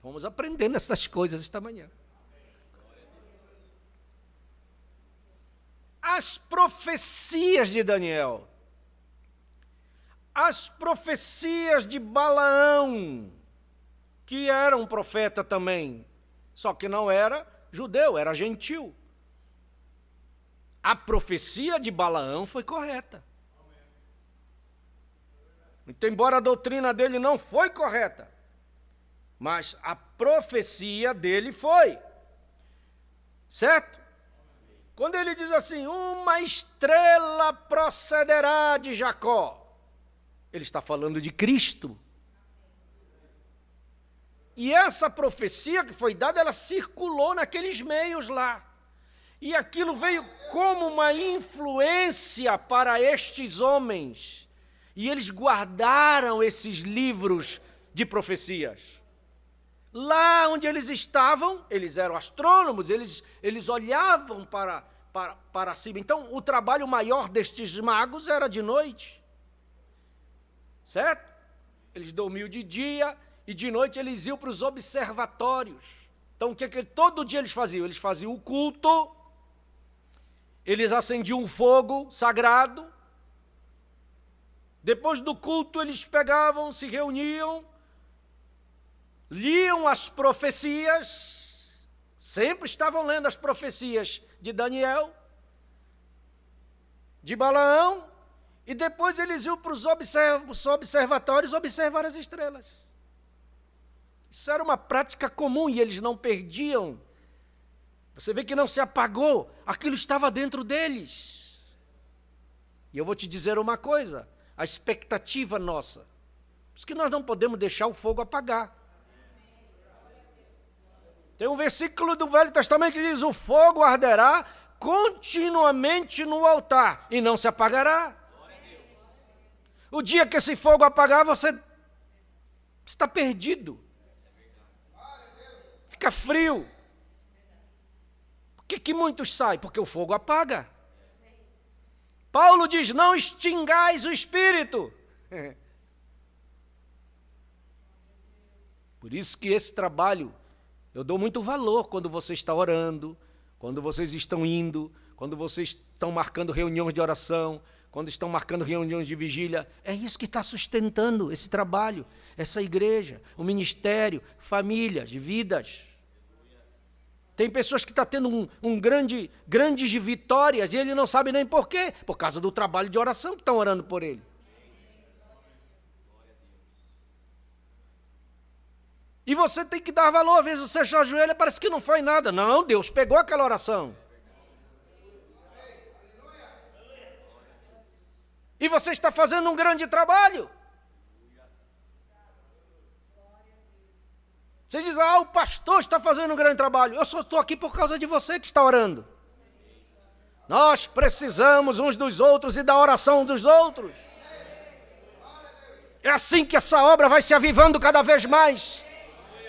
Vamos aprendendo essas coisas esta manhã. As profecias de Daniel, as profecias de Balaão, que era um profeta também, só que não era judeu, era gentil. A profecia de Balaão foi correta. Muito embora a doutrina dele não foi correta, mas a profecia dele foi. Certo? Quando ele diz assim, uma estrela procederá de Jacó, ele está falando de Cristo. E essa profecia que foi dada, ela circulou naqueles meios lá. E aquilo veio como uma influência para estes homens. E eles guardaram esses livros de profecias. Lá onde eles estavam, eles eram astrônomos, eles olhavam para cima. Então, o trabalho maior destes magos era de noite. Certo? Eles dormiam de dia e de noite eles iam para os observatórios. Então, o que todo dia eles faziam? Eles faziam o culto, eles acendiam um fogo sagrado. Depois do culto, eles pegavam, se reuniam, liam as profecias, sempre estavam lendo as profecias de Daniel, de Balaão, e depois eles iam para os observatórios observar as estrelas. Isso era uma prática comum e eles não perdiam. Você vê que não se apagou, aquilo estava dentro deles. E eu vou te dizer uma coisa, a expectativa nossa, por isso que nós não podemos deixar o fogo apagar. Tem um versículo do Velho Testamento que diz, o fogo arderá continuamente no altar e não se apagará. O dia que esse fogo apagar, você está perdido. Fica frio. Por que muitos saem? Porque o fogo apaga. Paulo diz, não extingais o espírito. Por isso que esse trabalho, eu dou muito valor quando você está orando, quando vocês estão indo, quando vocês estão marcando reuniões de oração, quando estão marcando reuniões de vigília. É isso que está sustentando esse trabalho, essa igreja, o ministério, famílias, vidas. Tem pessoas que estão tendo grandes vitórias e ele não sabe nem por quê, por causa do trabalho de oração que estão orando por ele. E você tem que dar valor, às vezes você já ajoelha, parece que não foi nada. Não, Deus pegou aquela oração. E você está fazendo um grande trabalho. Você diz, o pastor está fazendo um grande trabalho. Eu só estou aqui por causa de você que está orando. Nós precisamos uns dos outros e da oração dos outros. É assim que essa obra vai se avivando cada vez mais.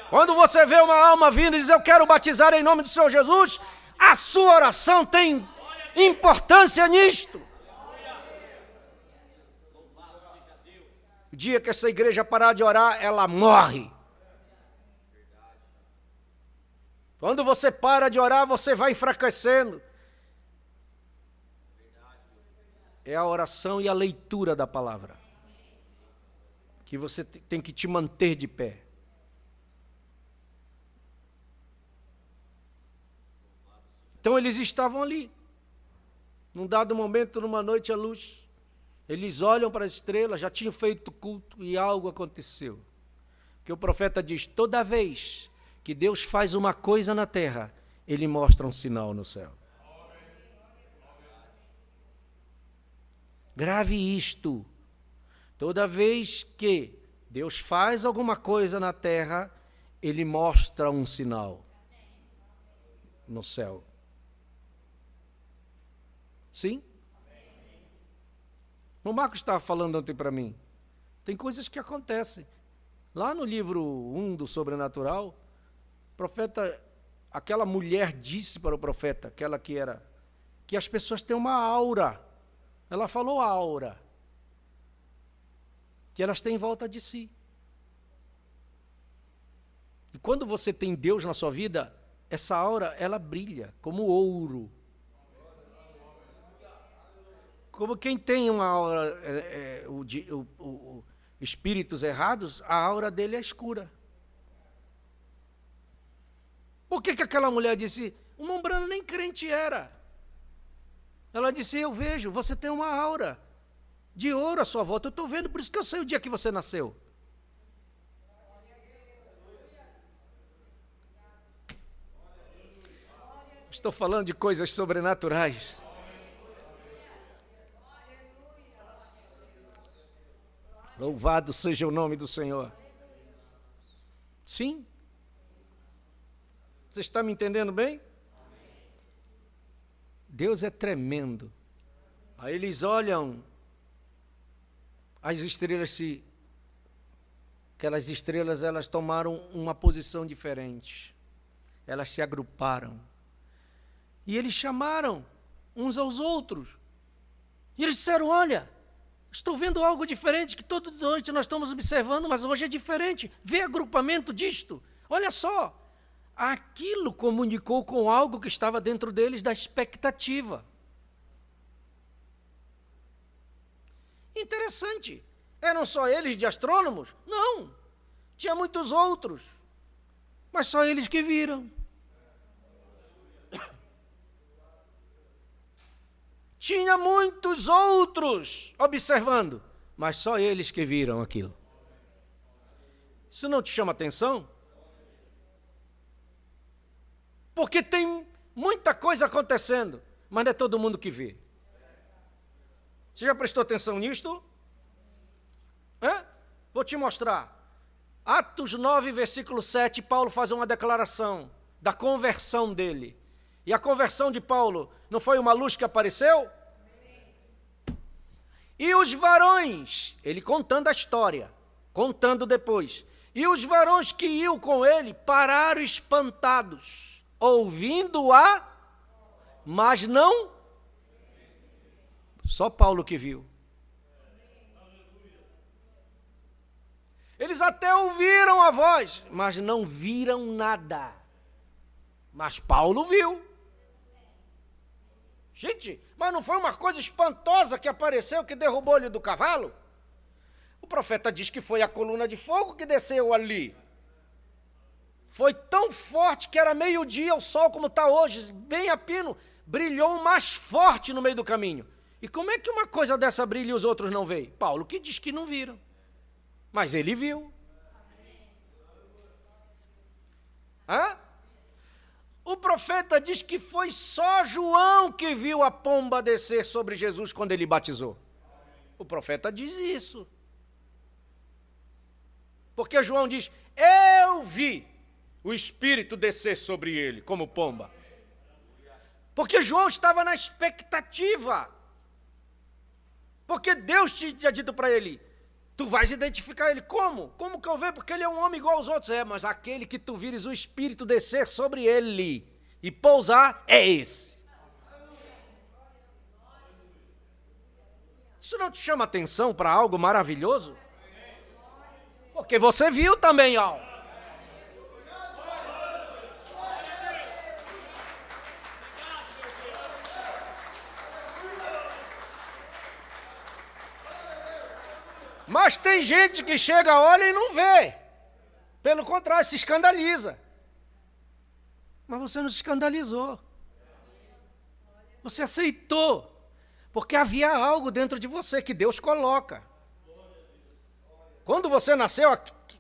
Quando você vê uma alma vindo e diz, eu quero batizar em nome do Senhor Jesus, a sua oração tem importância nisto. O dia que essa igreja parar de orar, ela morre. Quando você para de orar, você vai enfraquecendo. É a oração e a leitura da palavra que você tem que te manter de pé. Então eles estavam ali. Num dado momento, numa noite à luz, eles olham para a estrela, já tinham feito culto e algo aconteceu. Que o profeta diz, toda vez que Deus faz uma coisa na terra, Ele mostra um sinal no céu. Grave isto. Toda vez que Deus faz alguma coisa na terra, Ele mostra um sinal no céu. Sim? O Marcos estava falando ontem para mim. Tem coisas que acontecem. Lá no livro 1 do Sobrenatural, o profeta, aquela mulher disse para o profeta, aquela que as pessoas têm uma aura. Ela falou aura. Que elas têm em volta de si. E quando você tem Deus na sua vida, essa aura, ela brilha como ouro. Como quem tem uma aura, espíritos errados, a aura dele é escura. Por que aquela mulher disse, o Mombrano nem crente era? Ela disse, eu vejo, você tem uma aura de ouro à sua volta, eu estou vendo, por isso que eu sei o dia que você nasceu. Estou falando de coisas sobrenaturais. Louvado seja o nome do Senhor. Sim? Você está me entendendo bem? Deus é tremendo. Aí eles olham, as estrelas aquelas estrelas, elas tomaram uma posição diferente. Elas se agruparam. E eles chamaram uns aos outros. E eles disseram, olha, estou vendo algo diferente que toda noite nós estamos observando, mas hoje é diferente. Vê agrupamento disto. Olha só. Aquilo comunicou com algo que estava dentro deles da expectativa. Interessante. Eram só eles de astrônomos? Não. Tinha muitos outros. Mas só eles que viram. Tinha muitos outros observando, mas só eles que viram aquilo. Isso não te chama atenção? Porque tem muita coisa acontecendo, mas não é todo mundo que vê. Você já prestou atenção nisto? Vou te mostrar. Atos 9, versículo 7, Paulo faz uma declaração da conversão dele. E a conversão de Paulo não foi uma luz que apareceu? E os varões, ele contando a história, contando depois, e os varões que iam com ele pararam espantados, ouvindo-a, mas não, só Paulo que viu. Eles até ouviram a voz, mas não viram nada. Mas Paulo viu. Gente, mas não foi uma coisa espantosa que apareceu, que derrubou ele do cavalo? O profeta diz que foi a coluna de fogo que desceu ali. Foi tão forte que era meio-dia, o sol como está hoje, bem a pino, brilhou mais forte no meio do caminho. E como é que uma coisa dessa brilha e os outros não veem? Paulo que diz que não viram, mas ele viu. O profeta diz que foi só João que viu a pomba descer sobre Jesus quando ele batizou. O profeta diz isso. Porque João diz, eu vi. o Espírito descer sobre ele, como pomba. Porque João estava na expectativa. Porque Deus tinha dito para ele, tu vais identificar ele. Como? Como que eu vejo? Porque ele é um homem igual aos outros. Mas aquele que tu vires o Espírito descer sobre ele e pousar, é esse. Isso não te chama atenção para algo maravilhoso? Porque você viu também algo. Mas tem gente que chega, olha e não vê. Pelo contrário, se escandaliza. Mas você não se escandalizou. Você aceitou. Porque havia algo dentro de você que Deus coloca. Quando você nasceu,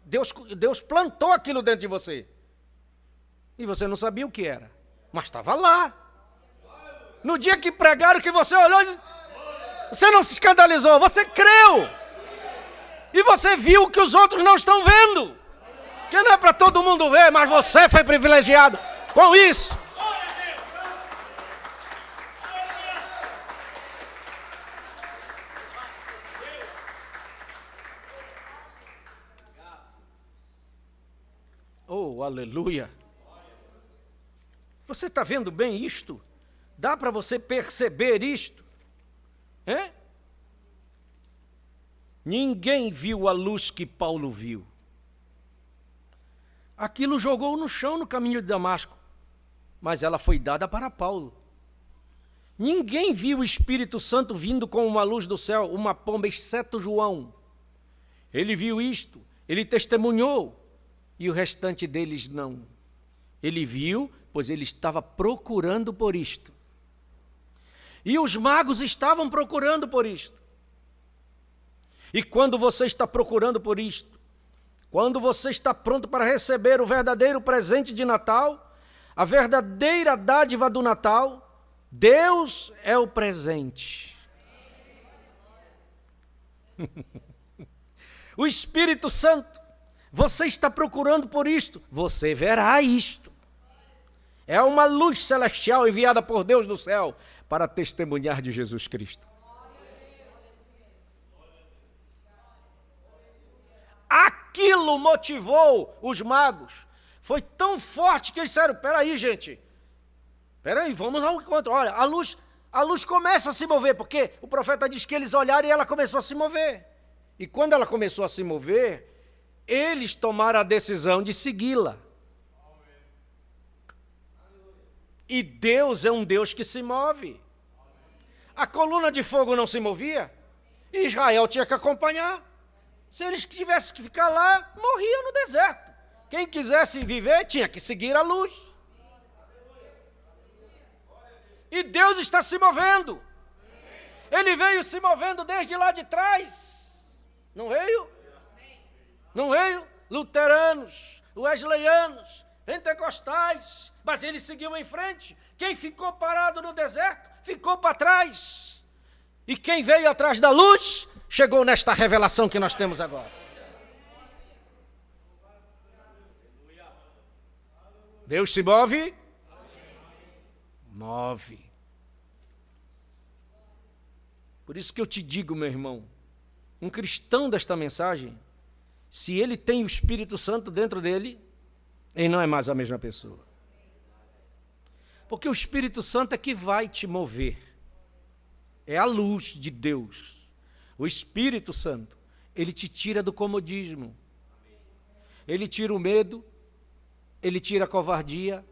Deus plantou aquilo dentro de você. E você não sabia o que era. Mas estava lá. No dia que pregaram, que você olhou, você não se escandalizou, você creu. E você viu o que os outros não estão vendo. Que não é para todo mundo ver, mas você foi privilegiado com isso. Oh, aleluia. Você está vendo bem isto? Dá para você perceber isto? É? Ninguém viu a luz que Paulo viu. Aquilo jogou no chão no caminho de Damasco, mas ela foi dada para Paulo. Ninguém viu o Espírito Santo vindo com uma luz do céu, uma pomba, exceto João. Ele viu isto, ele testemunhou, e o restante deles não. Ele viu, pois ele estava procurando por isto. E os magos estavam procurando por isto. E quando você está procurando por isto, quando você está pronto para receber o verdadeiro presente de Natal, a verdadeira dádiva do Natal, Deus é o presente. O Espírito Santo, você está procurando por isto, você verá isto. É uma luz celestial enviada por Deus do céu para testemunhar de Jesus Cristo. Aquilo motivou os magos. Foi tão forte que eles disseram, peraí, gente. Peraí, vamos ao encontro. Olha, a luz começa a se mover, porque o profeta diz que eles olharam e ela começou a se mover. E quando ela começou a se mover, eles tomaram a decisão de segui-la. E Deus é um Deus que se move. A coluna de fogo não se movia, e Israel tinha que acompanhar. Se eles tivessem que ficar lá, morriam no deserto. Quem quisesse viver tinha que seguir a luz. E Deus está se movendo. Ele veio se movendo desde lá de trás. Não veio? Não veio? Luteranos, wesleyanos, pentecostais. Mas ele seguiu em frente. Quem ficou parado no deserto, ficou para trás. E quem veio atrás da luz, chegou nesta revelação que nós temos agora. Deus se move? Move. Por isso que eu te digo, meu irmão, um cristão desta mensagem, se ele tem o Espírito Santo dentro dele, ele não é mais a mesma pessoa. Porque o Espírito Santo é que vai te mover. É a luz de Deus. O Espírito Santo, ele te tira do comodismo. Ele tira o medo, ele tira a covardia.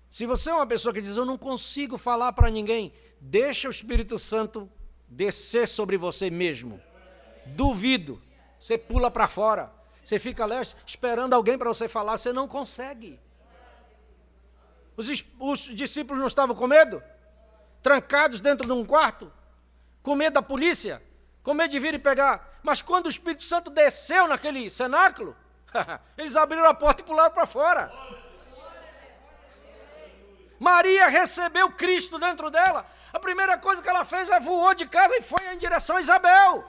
Se você é uma pessoa que diz, eu não consigo falar para ninguém, deixa o Espírito Santo descer sobre você mesmo. Duvido. Você pula para fora. Você fica lá esperando alguém para você falar, você não consegue. Os discípulos não estavam com medo? Trancados dentro de um quarto? Com medo da polícia? Com medo de vir e pegar? Mas quando o Espírito Santo desceu naquele cenáculo, eles abriram a porta e pularam para fora. Maria recebeu Cristo dentro dela. A primeira coisa que ela fez é voou de casa e foi em direção a Isabel.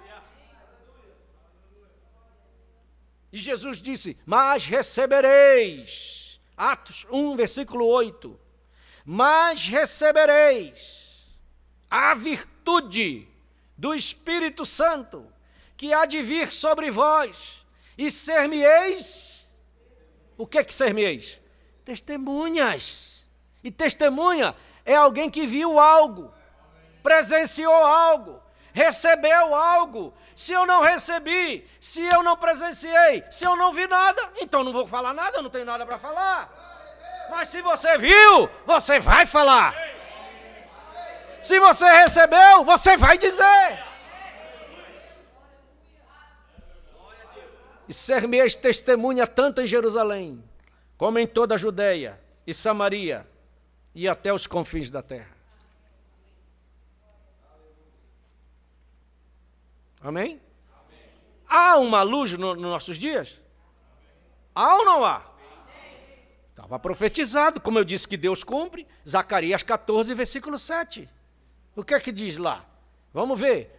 E Jesus disse, mas recebereis, Atos 1, versículo 8, mas recebereis a virtude do Espírito Santo, que há de vir sobre vós, e ser-me-eis, o que ser-me-eis? Testemunhas. E testemunha é alguém que viu algo, presenciou algo, recebeu algo. Se eu não recebi, se eu não presenciei, se eu não vi nada, então não vou falar nada, eu não tenho nada para falar. Mas se você viu, você vai falar. Se você recebeu, você vai dizer. E ser-me-eis testemunha tanto em Jerusalém, como em toda a Judeia e Samaria e até os confins da terra. Amém? Há uma luz nos nossos dias? Há ou não há? Estava profetizado, como eu disse que Deus cumpre, Zacarias 14, versículo 7. O que é que diz lá? Vamos ver.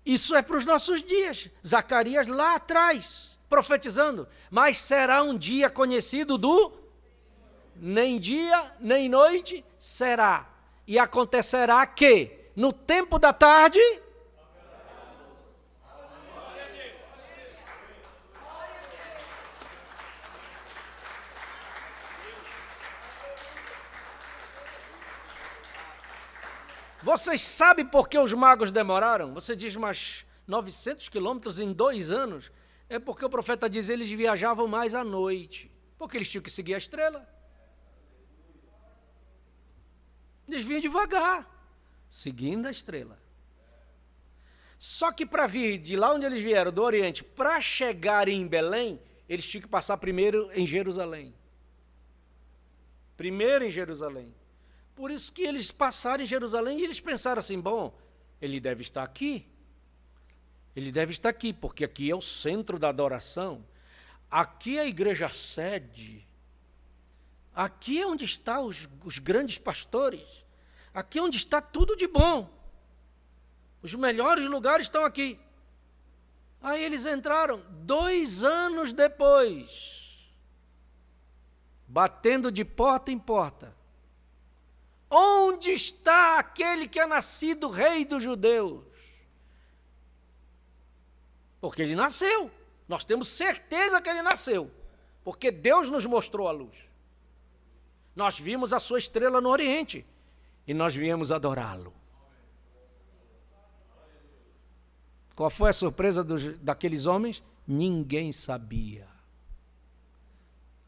Isso é para os nossos dias. Zacarias lá atrás, profetizando. Mas será um dia conhecido do... Nem dia, nem noite será. E acontecerá que, no tempo da tarde... Vocês sabem por que os magos demoraram? Você diz, mas 900 quilômetros em 2 anos? É porque o profeta diz que eles viajavam mais à noite. Porque eles tinham que seguir a estrela. Eles vinham devagar, seguindo a estrela. Só que para vir de lá onde eles vieram, do Oriente, para chegar em Belém, eles tinham que passar primeiro em Jerusalém. Primeiro em Jerusalém. Por isso que eles passaram em Jerusalém e eles pensaram assim, bom, ele deve estar aqui. Ele deve estar aqui, porque aqui é o centro da adoração. Aqui é a igreja sede. Aqui é onde estão os grandes pastores. Aqui é onde está tudo de bom. Os melhores lugares estão aqui. Aí eles entraram 2 anos depois, batendo de porta em porta. Onde está aquele que é nascido rei dos judeus? Porque ele nasceu. Nós temos certeza que ele nasceu. Porque Deus nos mostrou a luz. Nós vimos a sua estrela no Oriente. E nós viemos adorá-lo. Qual foi a surpresa daqueles homens? Ninguém sabia.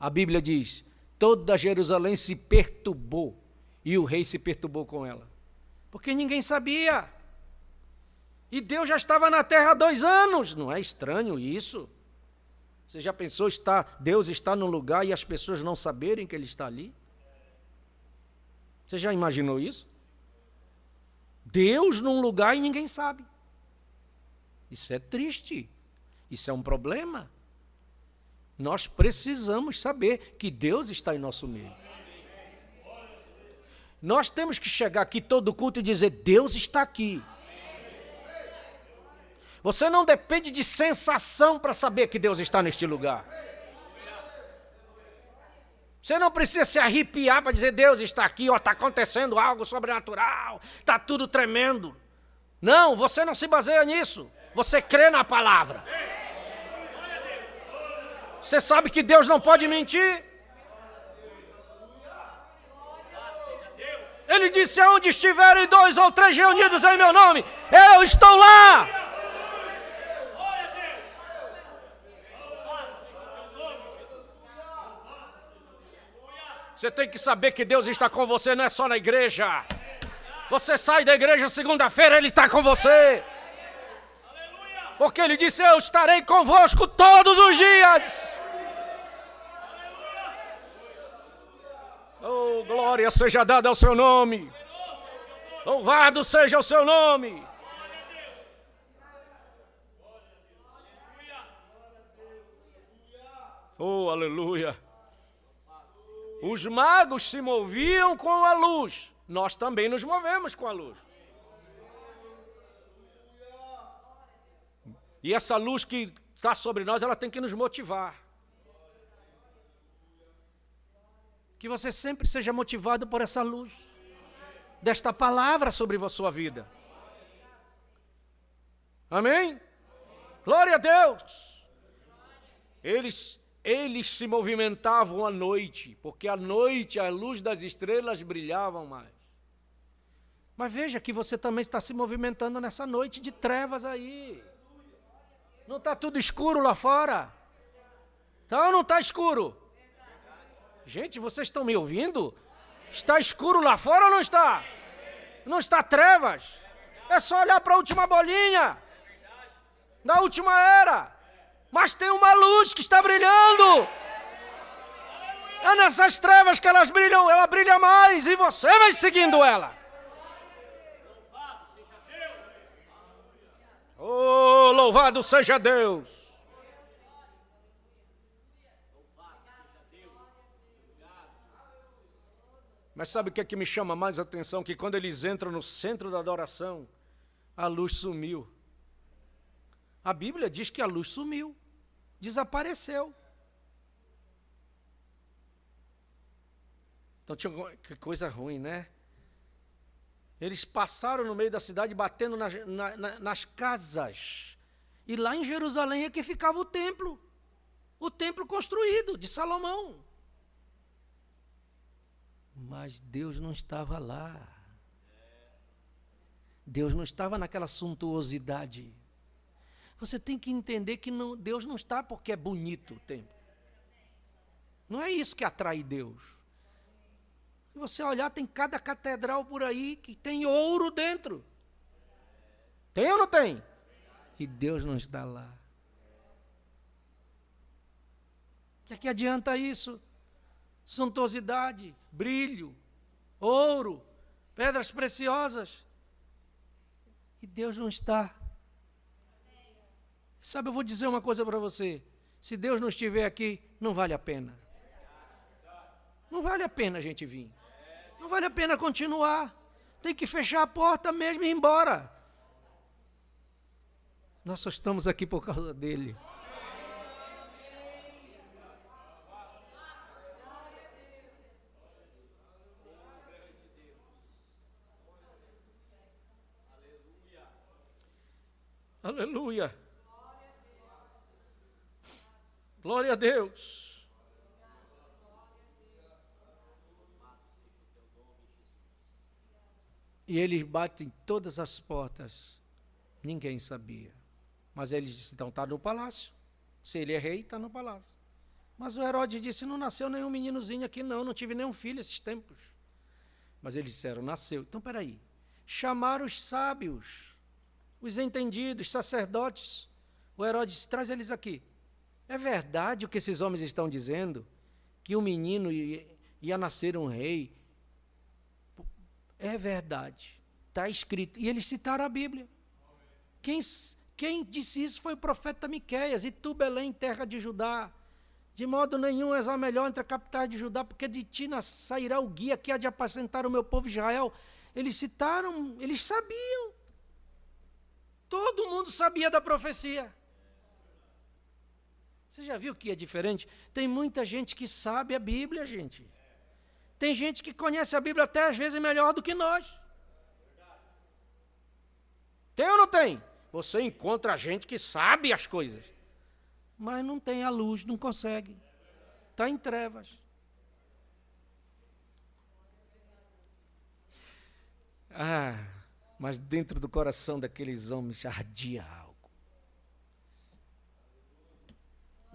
A Bíblia diz, toda Jerusalém se perturbou. E o rei se perturbou com ela. Porque ninguém sabia. E Deus já estava na terra há 2 anos. Não é estranho isso? Você já pensou, Deus está num lugar e as pessoas não saberem que Ele está ali? Você já imaginou isso? Deus num lugar e ninguém sabe. Isso é triste. Isso é um problema. Nós precisamos saber que Deus está em nosso meio. Nós temos que chegar aqui todo culto e dizer, Deus está aqui. Você não depende de sensação para saber que Deus está neste lugar. Você não precisa se arrepiar para dizer, Deus está aqui, está acontecendo algo sobrenatural, está tudo tremendo. Não, você não se baseia nisso. Você crê na palavra. Você sabe que Deus não pode mentir. Ele disse, aonde estiverem 2 ou 3 reunidos em meu nome, eu estou lá. Você tem que saber que Deus está com você, não é só na igreja. Você sai da igreja segunda-feira, Ele está com você. Porque Ele disse, eu estarei convosco todos os dias. Oh, glória seja dada ao seu nome. Louvado seja o seu nome. Oh, aleluia. Os magos se moviam com a luz. Nós também nos movemos com a luz. E essa luz que está sobre nós, ela tem que nos motivar. Que você sempre seja motivado por essa luz, desta palavra sobre a sua vida. Amém? Glória a Deus! Eles se movimentavam à noite, porque à noite a luz das estrelas brilhava mais. Mas veja que você também está se movimentando nessa noite de trevas aí. Não está tudo escuro lá fora? Então não está escuro? Gente, vocês estão me ouvindo? Está escuro lá fora ou não está? Não está trevas? É só olhar para a última bolinha da última era. Mas tem uma luz que está brilhando. É nessas trevas que elas brilham, ela brilha mais e você vai seguindo ela. Oh, louvado seja Deus! Mas sabe o que é que me chama mais a atenção? Que quando eles entram no centro da adoração, a luz sumiu. A Bíblia diz que a luz sumiu, desapareceu. Então tinha que coisa ruim, né? Eles passaram no meio da cidade batendo nas casas. E lá em Jerusalém é que ficava o templo construído de Salomão. Mas Deus não estava lá. Deus não estava naquela suntuosidade. Você tem que entender que Deus não está porque é bonito o templo. Não é isso que atrai Deus. Se você olhar, tem cada catedral por aí que tem ouro dentro. Tem ou não tem? E Deus não está lá. O que adianta isso? Suntuosidade, brilho, ouro, pedras preciosas. E Deus não está. Sabe, eu vou dizer uma coisa para você. Se Deus não estiver aqui, não vale a pena. Não vale a pena a gente vir. Não vale a pena continuar. Tem que fechar a porta mesmo e ir embora. Nós só estamos aqui por causa dele. Aleluia. Glória a Deus. E eles batem todas as portas. Ninguém sabia. Mas eles disseram, então está no palácio. Se ele é rei, está no palácio. Mas o Herodes disse, não nasceu nenhum meninozinho aqui não tive nenhum filho esses tempos. Mas eles disseram, nasceu. Então, peraí. Chamaram os sábios, os entendidos, sacerdotes. O Herodes disse, traz eles aqui. É verdade o que esses homens estão dizendo? Que um menino ia nascer um rei? É verdade. Está escrito. E eles citaram a Bíblia. Quem disse isso foi o profeta Miqueias. E tu, Belém, terra de Judá, de modo nenhum és a melhor entre a capitais de Judá, porque de ti sairá o guia que há de apacentar o meu povo Israel. Eles citaram, eles sabiam. Todo mundo sabia da profecia. Você já viu que é diferente? Tem muita gente que sabe a Bíblia, gente. Tem gente que conhece a Bíblia até às vezes melhor do que nós. Tem ou não tem? Você encontra gente que sabe as coisas, mas não tem a luz, não consegue. Está em trevas. Mas dentro do coração daqueles homens ardia algo.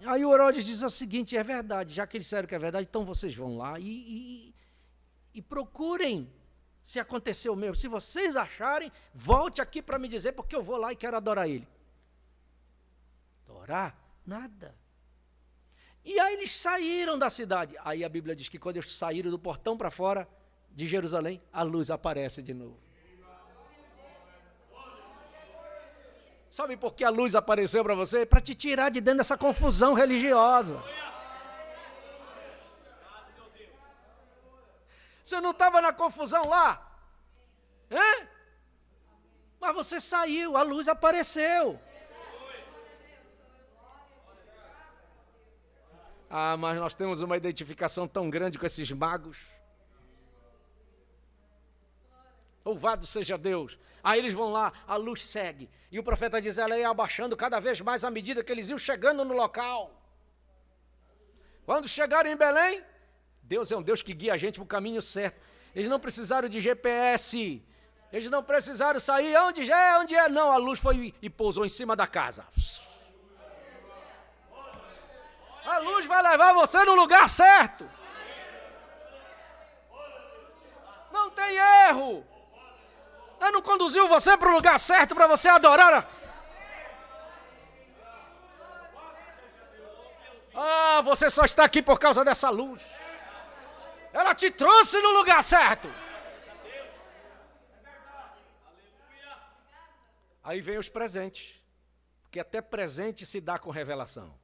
Aí o Herodes diz o seguinte, é verdade, já que eles disseram que é verdade, então vocês vão lá e procurem se aconteceu mesmo. Se vocês acharem, volte aqui para me dizer, porque eu vou lá e quero adorar ele. Adorar? Nada. E aí eles saíram da cidade. Aí a Bíblia diz que quando eles saíram do portão para fora de Jerusalém, a luz aparece de novo. Sabe por que a luz apareceu para você? Para te tirar de dentro dessa confusão religiosa. Você não estava na confusão lá? Mas você saiu, a luz apareceu. Ah, mas nós temos uma identificação tão grande com esses magos. Louvado seja Deus. Aí eles vão lá, a luz segue. E o profeta diz, ela ia abaixando cada vez mais à medida que eles iam chegando no local. Quando chegaram em Belém, Deus é um Deus que guia a gente para o caminho certo. Eles não precisaram de GPS. Eles não precisaram sair, onde é. Não, a luz foi e pousou em cima da casa. A luz vai levar você no lugar certo. Não tem erro. Ela não conduziu você para o lugar certo para você adorar. Ah, você só está aqui por causa dessa luz. Ela te trouxe no lugar certo. Aí vem os presentes. Porque até presente se dá com revelação.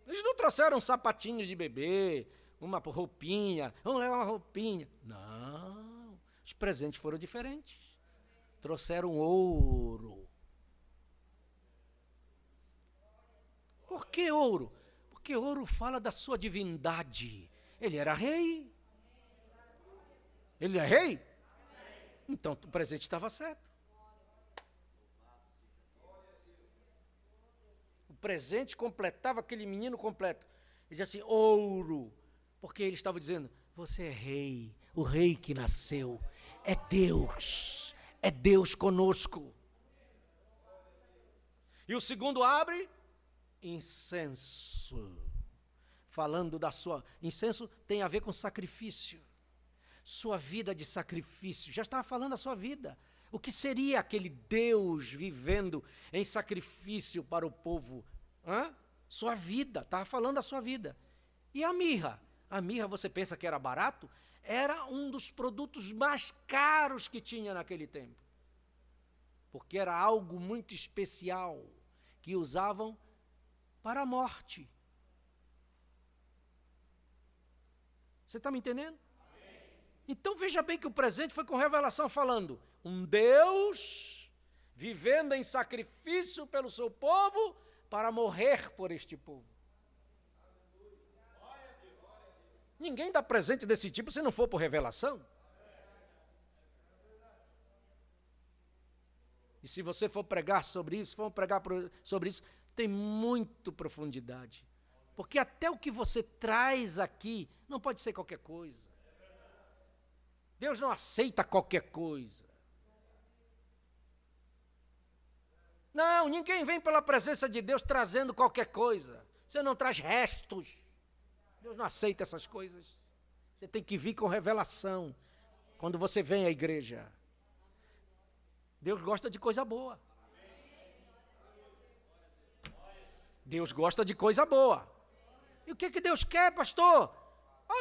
Eles não trouxeram um sapatinho de bebê, uma roupinha, vamos levar uma roupinha. Não, os presentes foram diferentes. Trouxeram ouro. Por que ouro? Porque ouro fala da sua divindade. Ele era rei. Ele é rei? Então o presente estava certo. O presente completava aquele menino completo. Ele dizia assim, ouro. Porque ele estava dizendo, você é rei. O rei que nasceu é Deus. É Deus conosco. E o segundo abre, incenso. Falando da sua... Incenso tem a ver com sacrifício. Sua vida de sacrifício. Já estava falando da sua vida. O que seria aquele Deus vivendo em sacrifício para o povo? Sua vida. Estava falando da sua vida. E a mirra? A mirra, você pensa que era barato? Era um dos produtos mais caros que tinha naquele tempo. Porque era algo muito especial que usavam para a morte. Você está me entendendo? Amém. Então veja bem que o presente foi com revelação falando, um Deus vivendo em sacrifício pelo seu povo para morrer por este povo. Ninguém dá presente desse tipo se não for por revelação. E se você for pregar sobre isso, tem muito profundidade. Porque até o que você traz aqui não pode ser qualquer coisa. Deus não aceita qualquer coisa. Não, ninguém vem pela presença de Deus trazendo qualquer coisa. Você não traz restos. Deus não aceita essas coisas. Você tem que vir com revelação. Quando você vem à igreja. Deus gosta de coisa boa. Deus gosta de coisa boa. E o que Deus quer, pastor?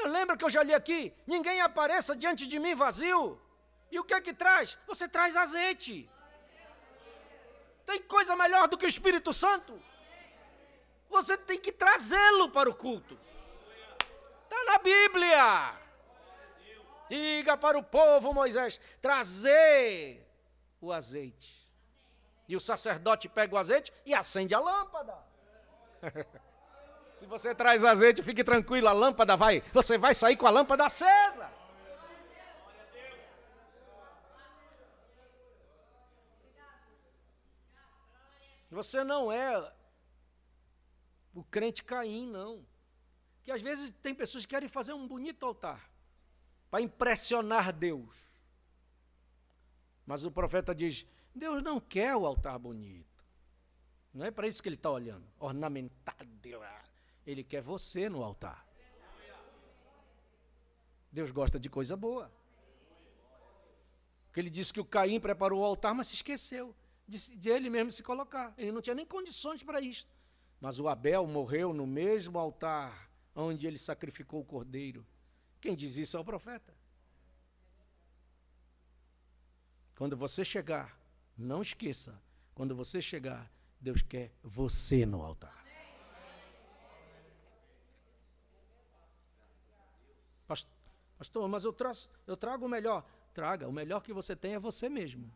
Lembra que eu já li aqui? Ninguém apareça diante de mim vazio. E o que traz? Você traz azeite. Tem coisa melhor do que o Espírito Santo? Você tem que trazê-lo para o culto. Está na Bíblia. Diga para o povo, Moisés, trazer o azeite. E o sacerdote pega o azeite e acende a lâmpada. Se você traz azeite, fique tranquilo, a lâmpada você vai sair com a lâmpada acesa. Você não é o crente Caim, não. Que às vezes tem pessoas que querem fazer um bonito altar para impressionar Deus. Mas o profeta diz, Deus não quer o altar bonito. Não é para isso que ele está olhando, ornamentado lá. Ele quer você no altar. Deus gosta de coisa boa. Porque ele disse que o Caim preparou o altar, mas se esqueceu de ele mesmo se colocar. Ele não tinha nem condições para isso. Mas o Abel morreu no mesmo altar onde ele sacrificou o cordeiro. Quem diz isso é o profeta. Quando você chegar, não esqueça, quando você chegar, Deus quer você no altar. Pastor, mas eu trago o melhor. Traga, o melhor que você tem é você mesmo.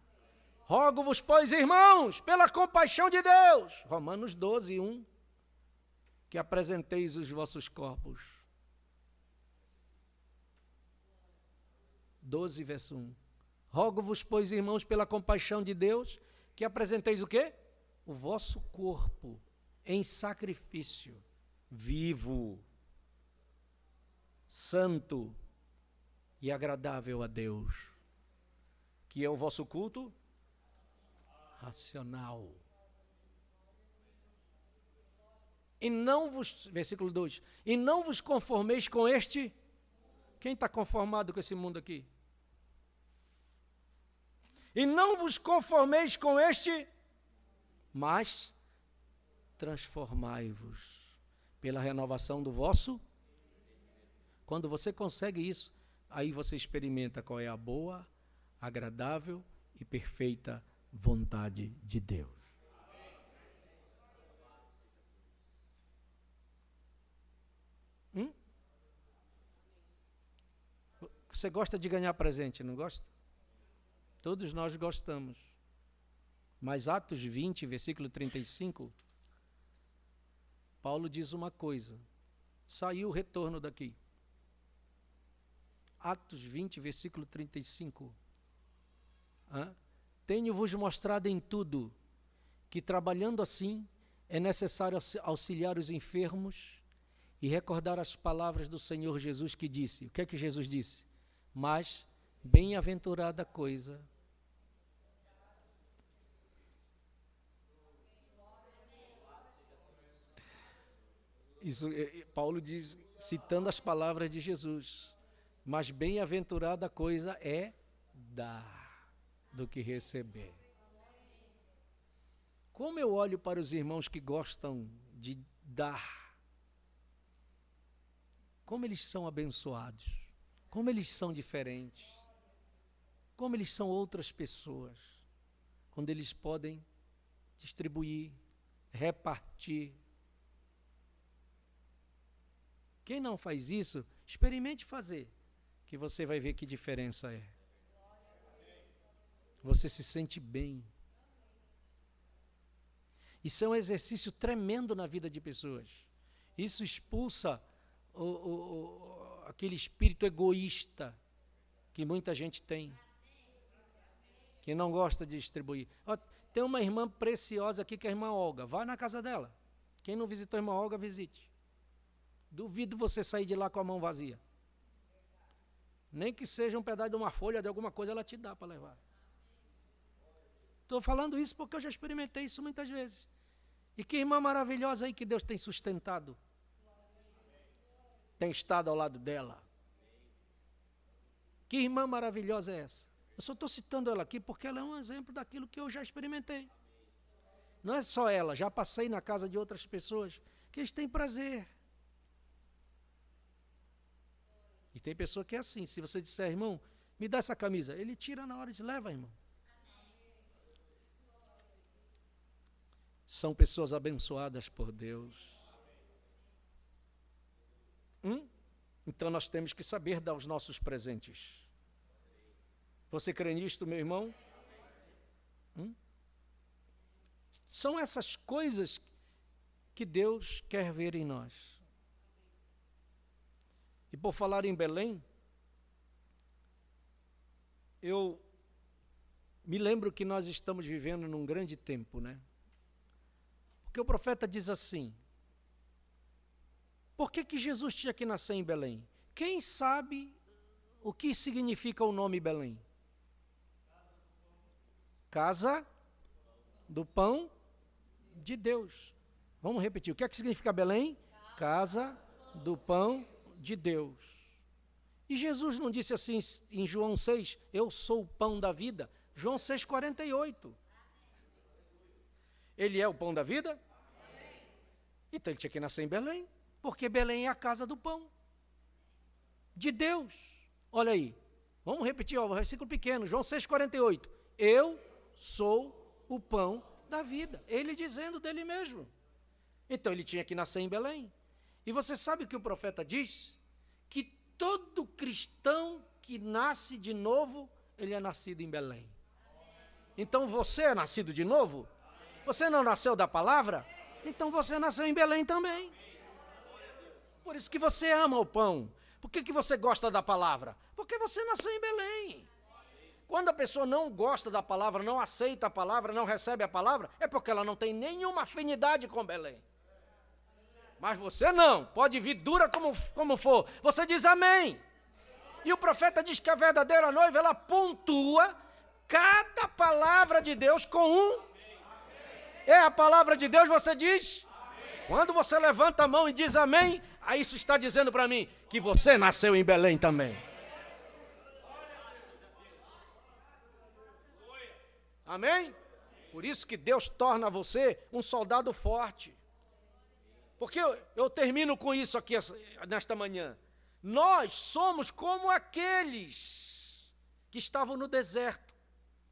Rogo-vos, pois, irmãos, pela compaixão de Deus. Romanos 12, 1. que apresenteis os vossos corpos. 12, verso 1. Rogo-vos, pois, irmãos, pela compaixão de Deus, que apresenteis o quê? O vosso corpo em sacrifício vivo, santo e agradável a Deus, que é o vosso culto racional. E não vos, versículo 2, e não vos conformeis com este. Quem está conformado com esse mundo aqui? E não vos conformeis com este, mas transformai-vos pela renovação do vosso. Quando você consegue isso, aí você experimenta qual é a boa, agradável e perfeita vontade de Deus. Você gosta de ganhar presente, não gosta? Todos nós gostamos. Mas Atos 20, versículo 35, Paulo diz uma coisa. Saiu o retorno daqui. Atos 20, versículo 35. Tenho-vos mostrado em tudo que, trabalhando assim, é necessário auxiliar os enfermos e recordar as palavras do Senhor Jesus que disse. O que é que Jesus disse? Mas bem-aventurada coisa. Isso, Paulo diz, citando as palavras de Jesus. Mas bem-aventurada coisa é dar do que receber. Como eu olho para os irmãos que gostam de dar, como eles são abençoados, como eles são diferentes, como eles são outras pessoas, quando eles podem distribuir, repartir. Quem não faz isso, experimente fazer, que você vai ver que diferença é. Você se sente bem. Isso é um exercício tremendo na vida de pessoas. Isso expulsa aquele espírito egoísta que muita gente tem, que não gosta de distribuir. Tem uma irmã preciosa aqui que é a irmã Olga. Vá na casa dela. Quem não visitou a irmã Olga, visite. Duvido você sair de lá com a mão vazia. Nem que seja um pedaço de uma folha, de alguma coisa, ela te dá para levar. Estou falando isso porque eu já experimentei isso muitas vezes. E que irmã maravilhosa aí que Deus tem sustentado. Tem estado ao lado dela. Que irmã maravilhosa é essa? Eu só estou citando ela aqui porque ela é um exemplo daquilo que eu já experimentei. Não é só ela, já passei na casa de outras pessoas que eles têm prazer. E tem pessoa que é assim, se você disser, irmão, me dá essa camisa, ele tira na hora e diz, leva, irmão. São pessoas abençoadas por Deus. Então nós temos que saber dar os nossos presentes. Você crê nisto, meu irmão? São essas coisas que Deus quer ver em nós. E por falar em Belém, eu me lembro que nós estamos vivendo num grande tempo, né? Porque o profeta diz assim, por que Jesus tinha que nascer em Belém? Quem sabe o que significa o nome Belém? Casa do pão de Deus. Vamos repetir, o que é que significa Belém? Casa do pão de Deus. E Jesus não disse assim em João 6, eu sou o pão da vida? João 6,48. Ele é o pão da vida? Então ele tinha que nascer em Belém, porque Belém é a casa do pão de Deus. Olha aí, vamos repetir, o versículo pequeno, João 6,48. Eu sou o pão da vida. Ele dizendo dele mesmo. Então ele tinha que nascer em Belém. E você sabe o que o profeta diz? Que todo cristão que nasce de novo, ele é nascido em Belém. Então você é nascido de novo? Você não nasceu da palavra? Então você nasceu em Belém também. Por isso que você ama o pão. Por que você gosta da palavra? Porque você nasceu em Belém. Quando a pessoa não gosta da palavra, não aceita a palavra, não recebe a palavra, é porque ela não tem nenhuma afinidade com Belém. Mas você não, pode vir dura como for. Você diz amém. E o profeta diz que a verdadeira noiva, ela pontua cada palavra de Deus com um. É a palavra de Deus, você diz? Quando você levanta a mão e diz amém, aí isso está dizendo para mim que você nasceu em Belém também. Amém? Por isso que Deus torna você um soldado forte. Porque eu termino com isso aqui nesta manhã. Nós somos como aqueles que estavam no deserto.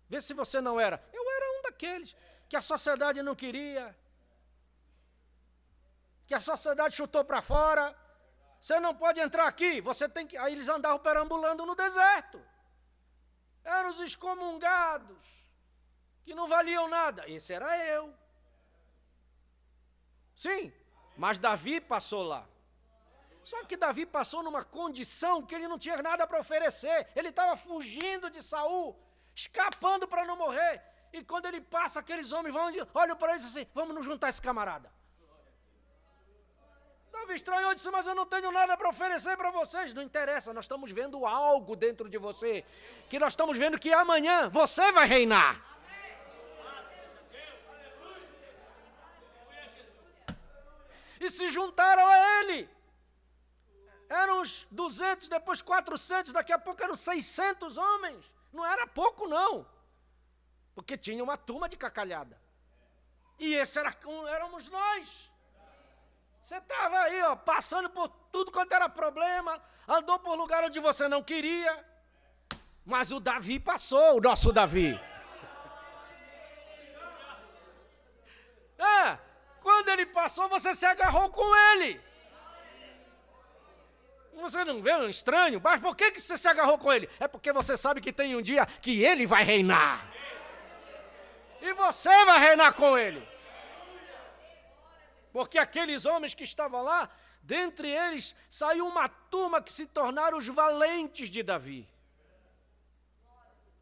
Vê se você não era. Eu era um daqueles que a sociedade não queria, que a sociedade chutou para fora. Você não pode entrar aqui, você tem que... Aí eles andavam perambulando no deserto. Eram os excomungados, que não valiam nada. Esse era eu. Sim, mas Davi passou lá. Só que Davi passou numa condição que ele não tinha nada para oferecer. Ele estava fugindo de Saul, escapando para não morrer. E quando ele passa, aqueles homens olham para ele e dizem assim, vamos nos juntar a esse camarada. Davi estranhou e disse, mas eu não tenho nada para oferecer para vocês. Não interessa, nós estamos vendo algo dentro de você, que nós estamos vendo que amanhã você vai reinar. E se juntaram a ele. Eram uns 200, depois 400, daqui a pouco eram 600 homens. Não era pouco, não. Porque tinha uma turma de cacalhada. E esse éramos nós. Você estava aí, ó, passando por tudo quanto era problema, andou por lugar onde você não queria. Mas o Davi passou, o nosso Davi. Quando ele passou, você se agarrou com ele. Você não vê um estranho? Mas por que você se agarrou com ele? É porque você sabe que tem um dia que ele vai reinar. E você vai reinar com ele. Porque aqueles homens que estavam lá, dentre eles saiu uma turma que se tornaram os valentes de Davi.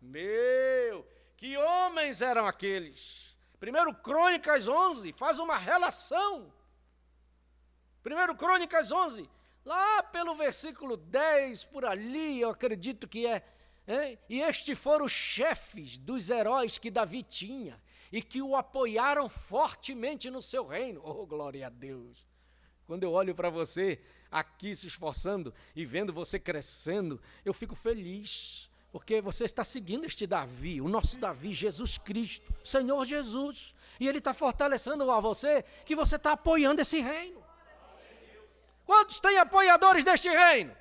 Meu, que homens eram aqueles? 1 Crônicas 11 faz uma relação. 1 Crônicas 11, lá pelo versículo 10, por ali, eu acredito que é. E estes foram os chefes dos heróis que Davi tinha e que o apoiaram fortemente no seu reino. Oh, glória a Deus! Quando eu olho para você aqui se esforçando e vendo você crescendo, eu fico feliz. Porque você está seguindo este Davi, o nosso Davi, Jesus Cristo, Senhor Jesus. E Ele está fortalecendo a você, que você está apoiando esse reino. Quantos têm apoiadores deste reino?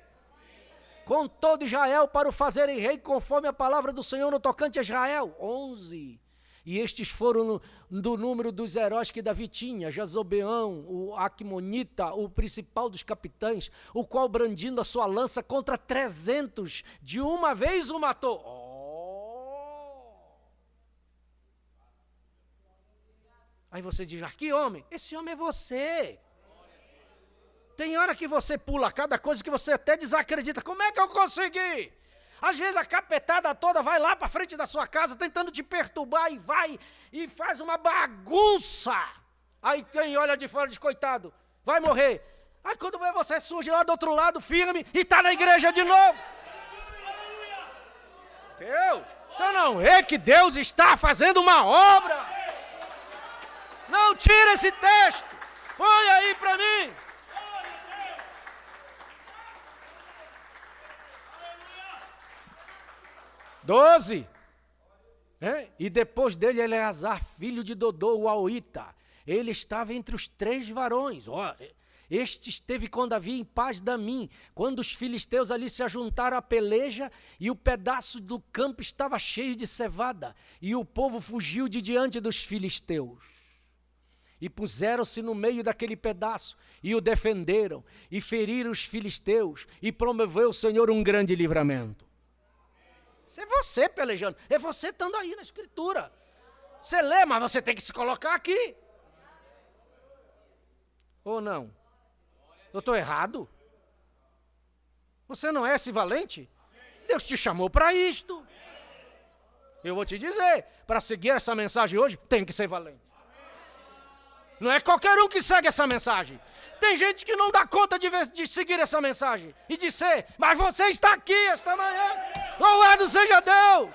Com todo Israel para o fazerem rei, conforme a palavra do Senhor no tocante a Israel. 11. E estes foram do número dos heróis que Davi tinha, Jazobeão, o Aquemonita, o principal dos capitães, o qual brandindo a sua lança contra 300, de uma vez o matou. Aí você diz, que homem? Esse homem é você. Tem hora que você pula cada coisa que você até desacredita. Como é que eu consegui? Às vezes a capetada toda vai lá para frente da sua casa tentando te perturbar e vai e faz uma bagunça. Aí quem olha de fora diz, coitado, vai morrer. Aí quando vê você surge lá do outro lado, firme, e está na igreja de novo. Você não vê que Deus está fazendo uma obra? Não tira esse texto. Põe aí para mim. 12. E depois dele, Eleazar, filho de Dodô, o Auita. Ele estava entre os 3 varões. Este esteve com Davi em paz da mim, quando os filisteus ali se ajuntaram à peleja, e o pedaço do campo estava cheio de cevada, e o povo fugiu de diante dos filisteus. E puseram-se no meio daquele pedaço, e o defenderam, e feriram os filisteus, e promoveu o Senhor um grande livramento. Isso é você pelejando, é você estando aí na Escritura. Você lê, mas você tem que se colocar aqui. Ou não? Eu estou errado? Você não é esse valente? Deus te chamou para isto. Eu vou te dizer, para seguir essa mensagem hoje, tem que ser valente. Não é qualquer um que segue essa mensagem. Tem gente que não dá conta de seguir essa mensagem e de ser, mas você está aqui esta manhã. Louvado seja Deus.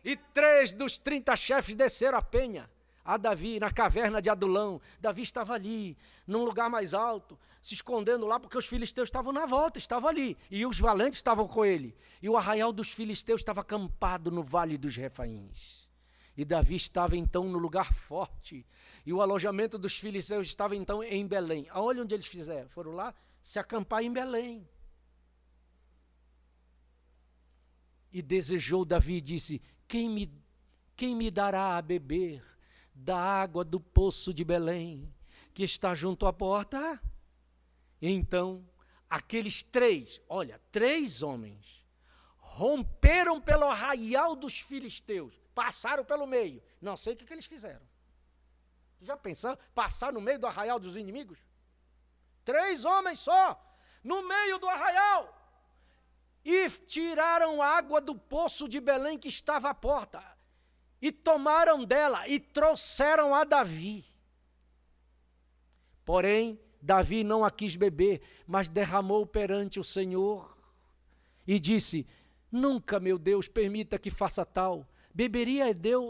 E 3 dos 30 chefes desceram a penha a Davi, na caverna de Adulão. Davi estava ali, num lugar mais alto, se escondendo lá, porque os filisteus estavam na volta, estavam ali. E os valentes estavam com ele. E o arraial dos filisteus estava acampado no vale dos Refaíns. E Davi estava então no lugar forte. E o alojamento dos filisteus estava então em Belém. Olha onde eles fizeram. Foram lá se acampar em Belém. E desejou Davi e disse: quem me dará a beber da água do poço de Belém, que está junto à porta? Então, aqueles 3 homens, romperam pelo arraial dos filisteus, passaram pelo meio. Não sei o que eles fizeram. Já pensou? Passar no meio do arraial dos inimigos? 3 homens só, no meio do arraial. E tiraram água do poço de Belém que estava à porta. E tomaram dela e trouxeram a Davi. Porém, Davi não a quis beber, mas derramou perante o Senhor. E disse: nunca, meu Deus, permita que faça tal. Beberia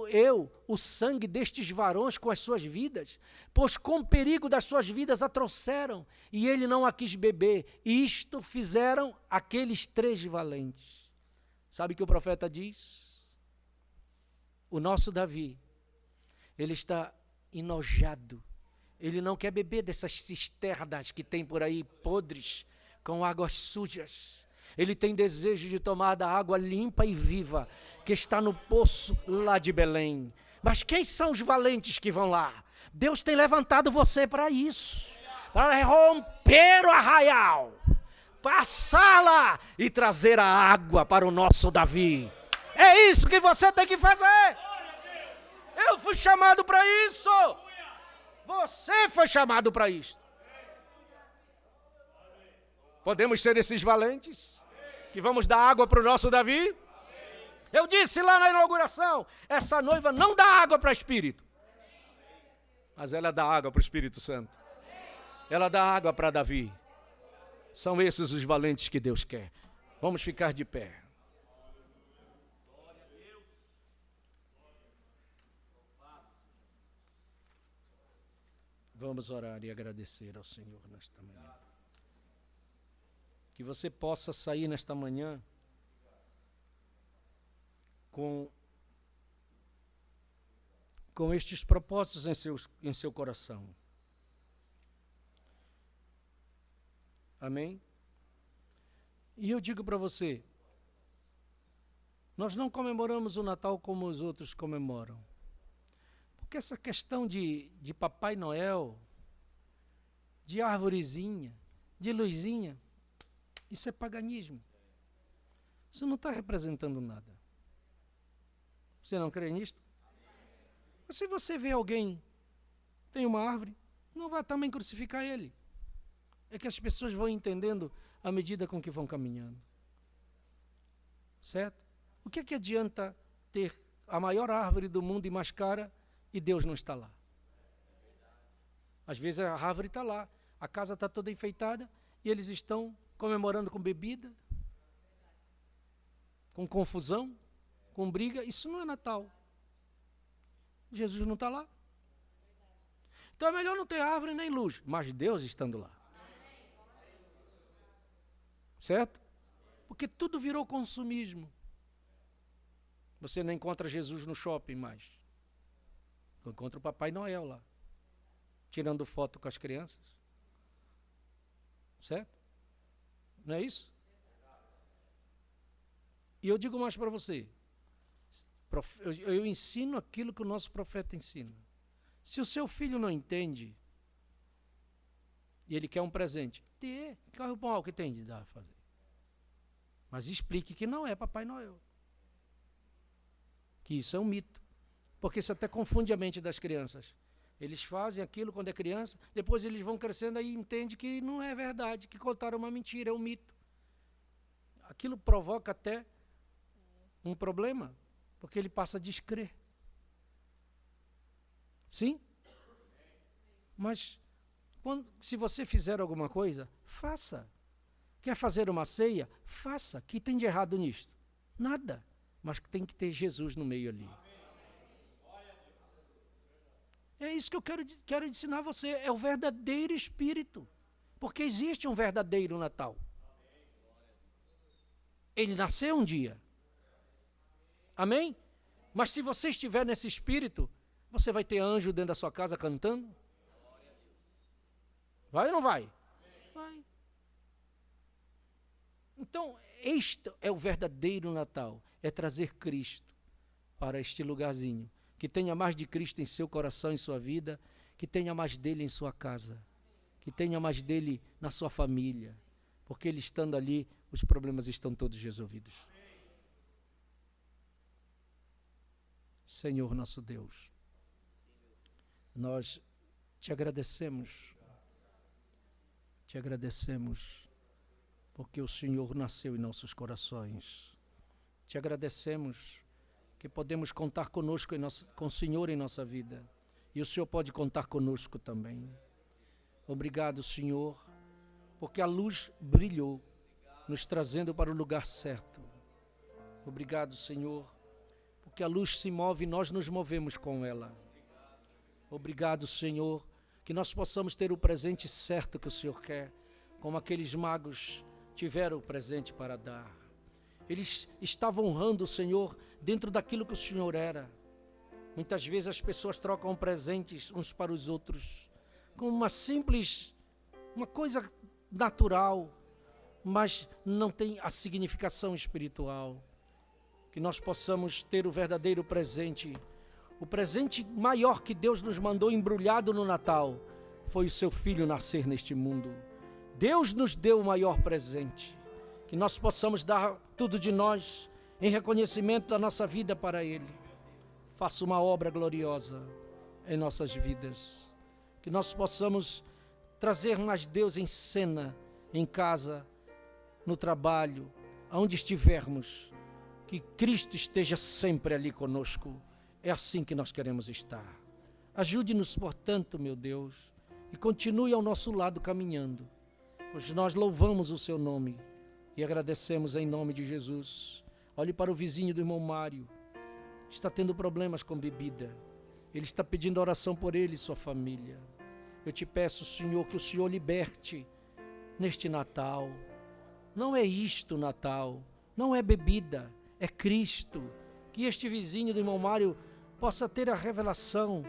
eu o sangue destes varões com as suas vidas? Pois com perigo das suas vidas a trouxeram, e ele não a quis beber. E isto fizeram aqueles 3 valentes. Sabe o que o profeta diz? O nosso Davi, ele está enojado. Ele não quer beber dessas cisternas que tem por aí, podres, com águas sujas. Ele tem desejo de tomar da água limpa e viva, que está no poço lá de Belém. Mas quem são os valentes que vão lá? Deus tem levantado você para isso, para romper o arraial, passar lá e trazer a água para o nosso Davi. É isso que você tem que fazer. Eu fui chamado para isso. Você foi chamado para isso. Podemos ser esses valentes que vamos dar água para o nosso Davi? Eu disse lá na inauguração, essa noiva não dá água para Espírito, mas ela dá água para o Espírito Santo. Ela dá água para Davi. São esses os valentes que Deus quer. Vamos ficar de pé. Vamos orar e agradecer ao Senhor nesta manhã. Que você possa sair nesta manhã com estes propósitos em seu coração. Amém? E eu digo para você, nós não comemoramos o Natal como os outros comemoram. Porque essa questão de Papai Noel, de arvorezinha, de luzinha, isso é paganismo. Isso não está representando nada. Você não crê nisto? Mas se você vê alguém, tem uma árvore, não vai também crucificar ele. É que as pessoas vão entendendo à medida com que vão caminhando. Certo? O que é que adianta ter a maior árvore do mundo e mais cara e Deus não está lá? Às vezes a árvore está lá, a casa está toda enfeitada e eles estão comemorando com bebida, com confusão, com briga. Isso não é Natal. Jesus não está lá. Então é melhor não ter árvore nem luz, mas Deus estando lá. Certo? Porque tudo virou consumismo. Você não encontra Jesus no shopping mais. Encontra o Papai Noel lá, tirando foto com as crianças. Certo? Não é isso? E eu digo mais para você. Eu ensino aquilo que o nosso profeta ensina. Se o seu filho não entende, e ele quer um presente, dê. Carro bom que tem de dar a fazer. Mas explique que não é Papai Noel. Que isso é um mito. Porque isso até confunde a mente das crianças. Eles fazem aquilo quando é criança, depois eles vão crescendo e entendem que não é verdade, que contaram uma mentira, é um mito. Aquilo provoca até um problema, porque ele passa a descrer. Sim? Mas se você fizer alguma coisa, faça. Quer fazer uma ceia? Faça. O que tem de errado nisto? Nada. Mas tem que ter Jesus no meio ali. É isso que eu quero ensinar você. É o verdadeiro Espírito. Porque existe um verdadeiro Natal. Ele nasceu um dia. Amém? Mas se você estiver nesse Espírito, você vai ter anjo dentro da sua casa cantando? Vai ou não vai? Vai. Então, este é o verdadeiro Natal. É trazer Cristo para este lugarzinho. Que tenha mais de Cristo em seu coração, em sua vida. Que tenha mais dele em sua casa. Que tenha mais dele na sua família. Porque ele estando ali, os problemas estão todos resolvidos. Senhor nosso Deus, nós te agradecemos porque o Senhor nasceu em nossos corações. Te agradecemos que podemos contar conosco com o Senhor em nossa vida, e o Senhor pode contar conosco também. Obrigado, Senhor, porque a luz brilhou, nos trazendo para o lugar certo. Obrigado, Senhor, porque a luz se move e nós nos movemos com ela. Obrigado, Senhor, que nós possamos ter o presente certo que o Senhor quer, como aqueles magos tiveram o presente para dar. Eles estavam honrando o Senhor dentro daquilo que o Senhor era. Muitas vezes as pessoas trocam presentes uns para os outros, com uma coisa natural, mas não tem a significação espiritual. Que nós possamos ter o verdadeiro presente. O presente maior que Deus nos mandou embrulhado no Natal foi o seu Filho nascer neste mundo. Deus nos deu o maior presente. Que nós possamos dar tudo de nós em reconhecimento da nossa vida para Ele. Faça uma obra gloriosa em nossas vidas. Que nós possamos trazer mais Deus em cena, em casa, no trabalho, aonde estivermos. Que Cristo esteja sempre ali conosco. É assim que nós queremos estar. Ajude-nos, portanto, meu Deus, e continue ao nosso lado caminhando, pois nós louvamos o seu nome e agradecemos em nome de Jesus. Olhe para o vizinho do irmão Mário, está tendo problemas com bebida. Ele está pedindo oração por ele e sua família. Eu te peço, Senhor, que o Senhor liberte neste Natal. Não é isto Natal, não é bebida, é Cristo. Que este vizinho do irmão Mário possa ter a revelação,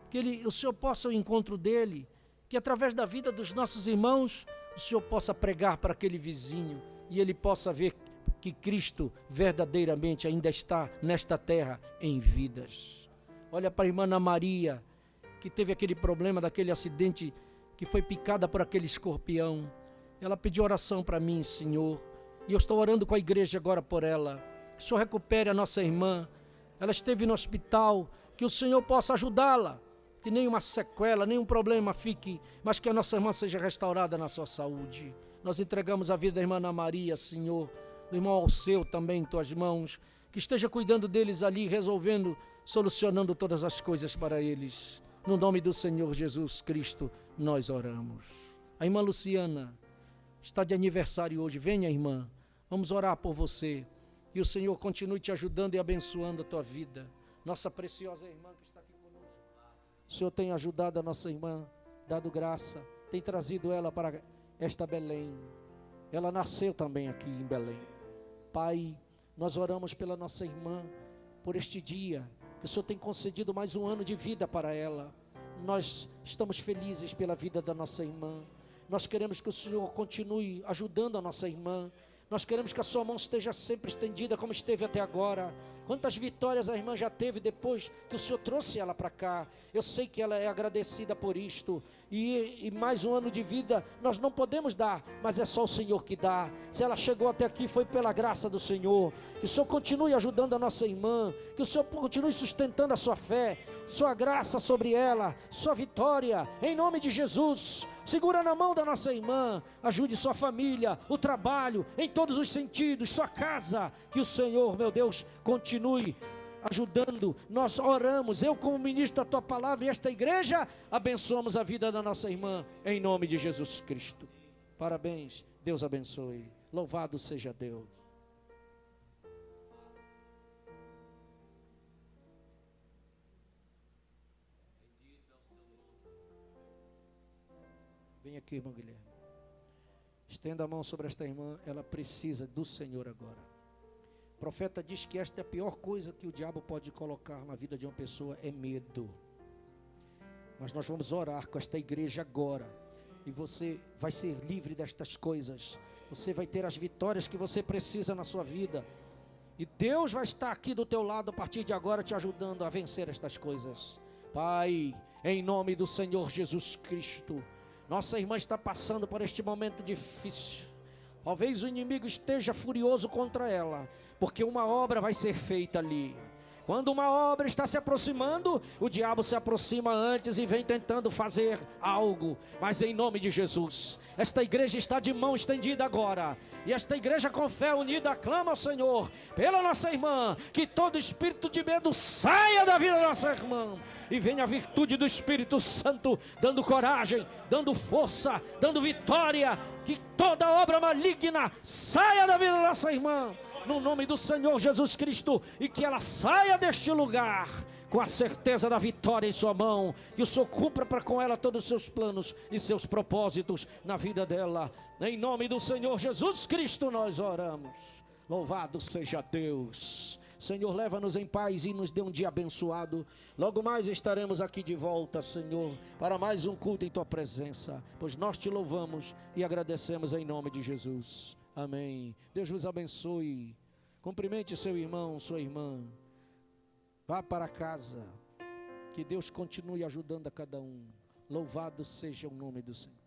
que o Senhor possa o encontro dele, que através da vida dos nossos irmãos, o Senhor possa pregar para aquele vizinho e ele possa ver que Cristo verdadeiramente ainda está nesta terra em vidas. Olha para a irmã Ana Maria, que teve aquele problema daquele acidente, que foi picada por aquele escorpião. Ela pediu oração para mim, Senhor, e eu estou orando com a igreja agora por ela. Que o Senhor recupere a nossa irmã. Ela esteve no hospital, que o Senhor possa ajudá-la, que nenhuma sequela, nenhum problema fique, mas que a nossa irmã seja restaurada na sua saúde. Nós entregamos a vida da irmã Ana Maria, Senhor, do irmão Alceu também em tuas mãos, que esteja cuidando deles ali, resolvendo, solucionando todas as coisas para eles. No nome do Senhor Jesus Cristo, nós oramos. A irmã Luciana está de aniversário hoje. Venha, irmã, vamos orar por você. E o Senhor continue te ajudando e abençoando a tua vida. Nossa preciosa irmã que está aqui conosco. O Senhor tem ajudado a nossa irmã, dado graça, tem trazido ela para esta Belém. Ela nasceu também aqui em Belém. Pai, nós oramos pela nossa irmã, por este dia, que o Senhor tem concedido mais um ano de vida para ela. Nós estamos felizes pela vida da nossa irmã. Nós queremos que o Senhor continue ajudando a nossa irmã. Nós queremos que a sua mão esteja sempre estendida como esteve até agora. Quantas vitórias a irmã já teve depois que o Senhor trouxe ela para cá. Eu sei que ela é agradecida por isto. E mais um ano de vida nós não podemos dar, mas é só o Senhor que dá. Se ela chegou até aqui foi pela graça do Senhor. Que o Senhor continue ajudando a nossa irmã, que o Senhor continue sustentando a sua fé, sua graça sobre ela, sua vitória, em nome de Jesus. Segura na mão da nossa irmã, ajude sua família, o trabalho, em todos os sentidos, sua casa. Que o Senhor, meu Deus, continue ajudando. Nós oramos, eu como ministro da tua palavra e esta igreja, abençoamos a vida da nossa irmã, em nome de Jesus Cristo. Parabéns, Deus abençoe. Louvado seja Deus. Vem aqui, irmão Guilherme. Estenda a mão sobre esta irmã, ela precisa do Senhor agora. O profeta diz que esta é a pior coisa que o diabo pode colocar na vida de uma pessoa, é medo. Mas nós vamos orar com esta igreja agora, e você vai ser livre destas coisas. Você vai ter as vitórias que você precisa na sua vida, e Deus vai estar aqui do teu lado a partir de agora, te ajudando a vencer estas coisas. Pai, em nome do Senhor Jesus Cristo, nossa irmã está passando por este momento difícil. Talvez o inimigo esteja furioso contra ela, porque uma obra vai ser feita ali. Quando uma obra está se aproximando, o diabo se aproxima antes e vem tentando fazer algo. Mas em nome de Jesus, esta igreja está de mão estendida agora. E esta igreja com fé unida clama ao Senhor pela nossa irmã, que todo espírito de medo saia da vida da nossa irmã. E venha a virtude do Espírito Santo, dando coragem, dando força, dando vitória. Que toda obra maligna saia da vida da nossa irmã, no nome do Senhor Jesus Cristo. E que ela saia deste lugar com a certeza da vitória em sua mão. Que o Senhor cumpra para com ela todos os seus planos e seus propósitos na vida dela. Em nome do Senhor Jesus Cristo nós oramos. Louvado seja Deus. Senhor, leva-nos em paz e nos dê um dia abençoado. Logo mais estaremos aqui de volta, Senhor, para mais um culto em tua presença, pois nós te louvamos e agradecemos em nome de Jesus. Amém. Deus vos abençoe. Cumprimente seu irmão, sua irmã. Vá para casa. Que Deus continue ajudando a cada um. Louvado seja o nome do Senhor.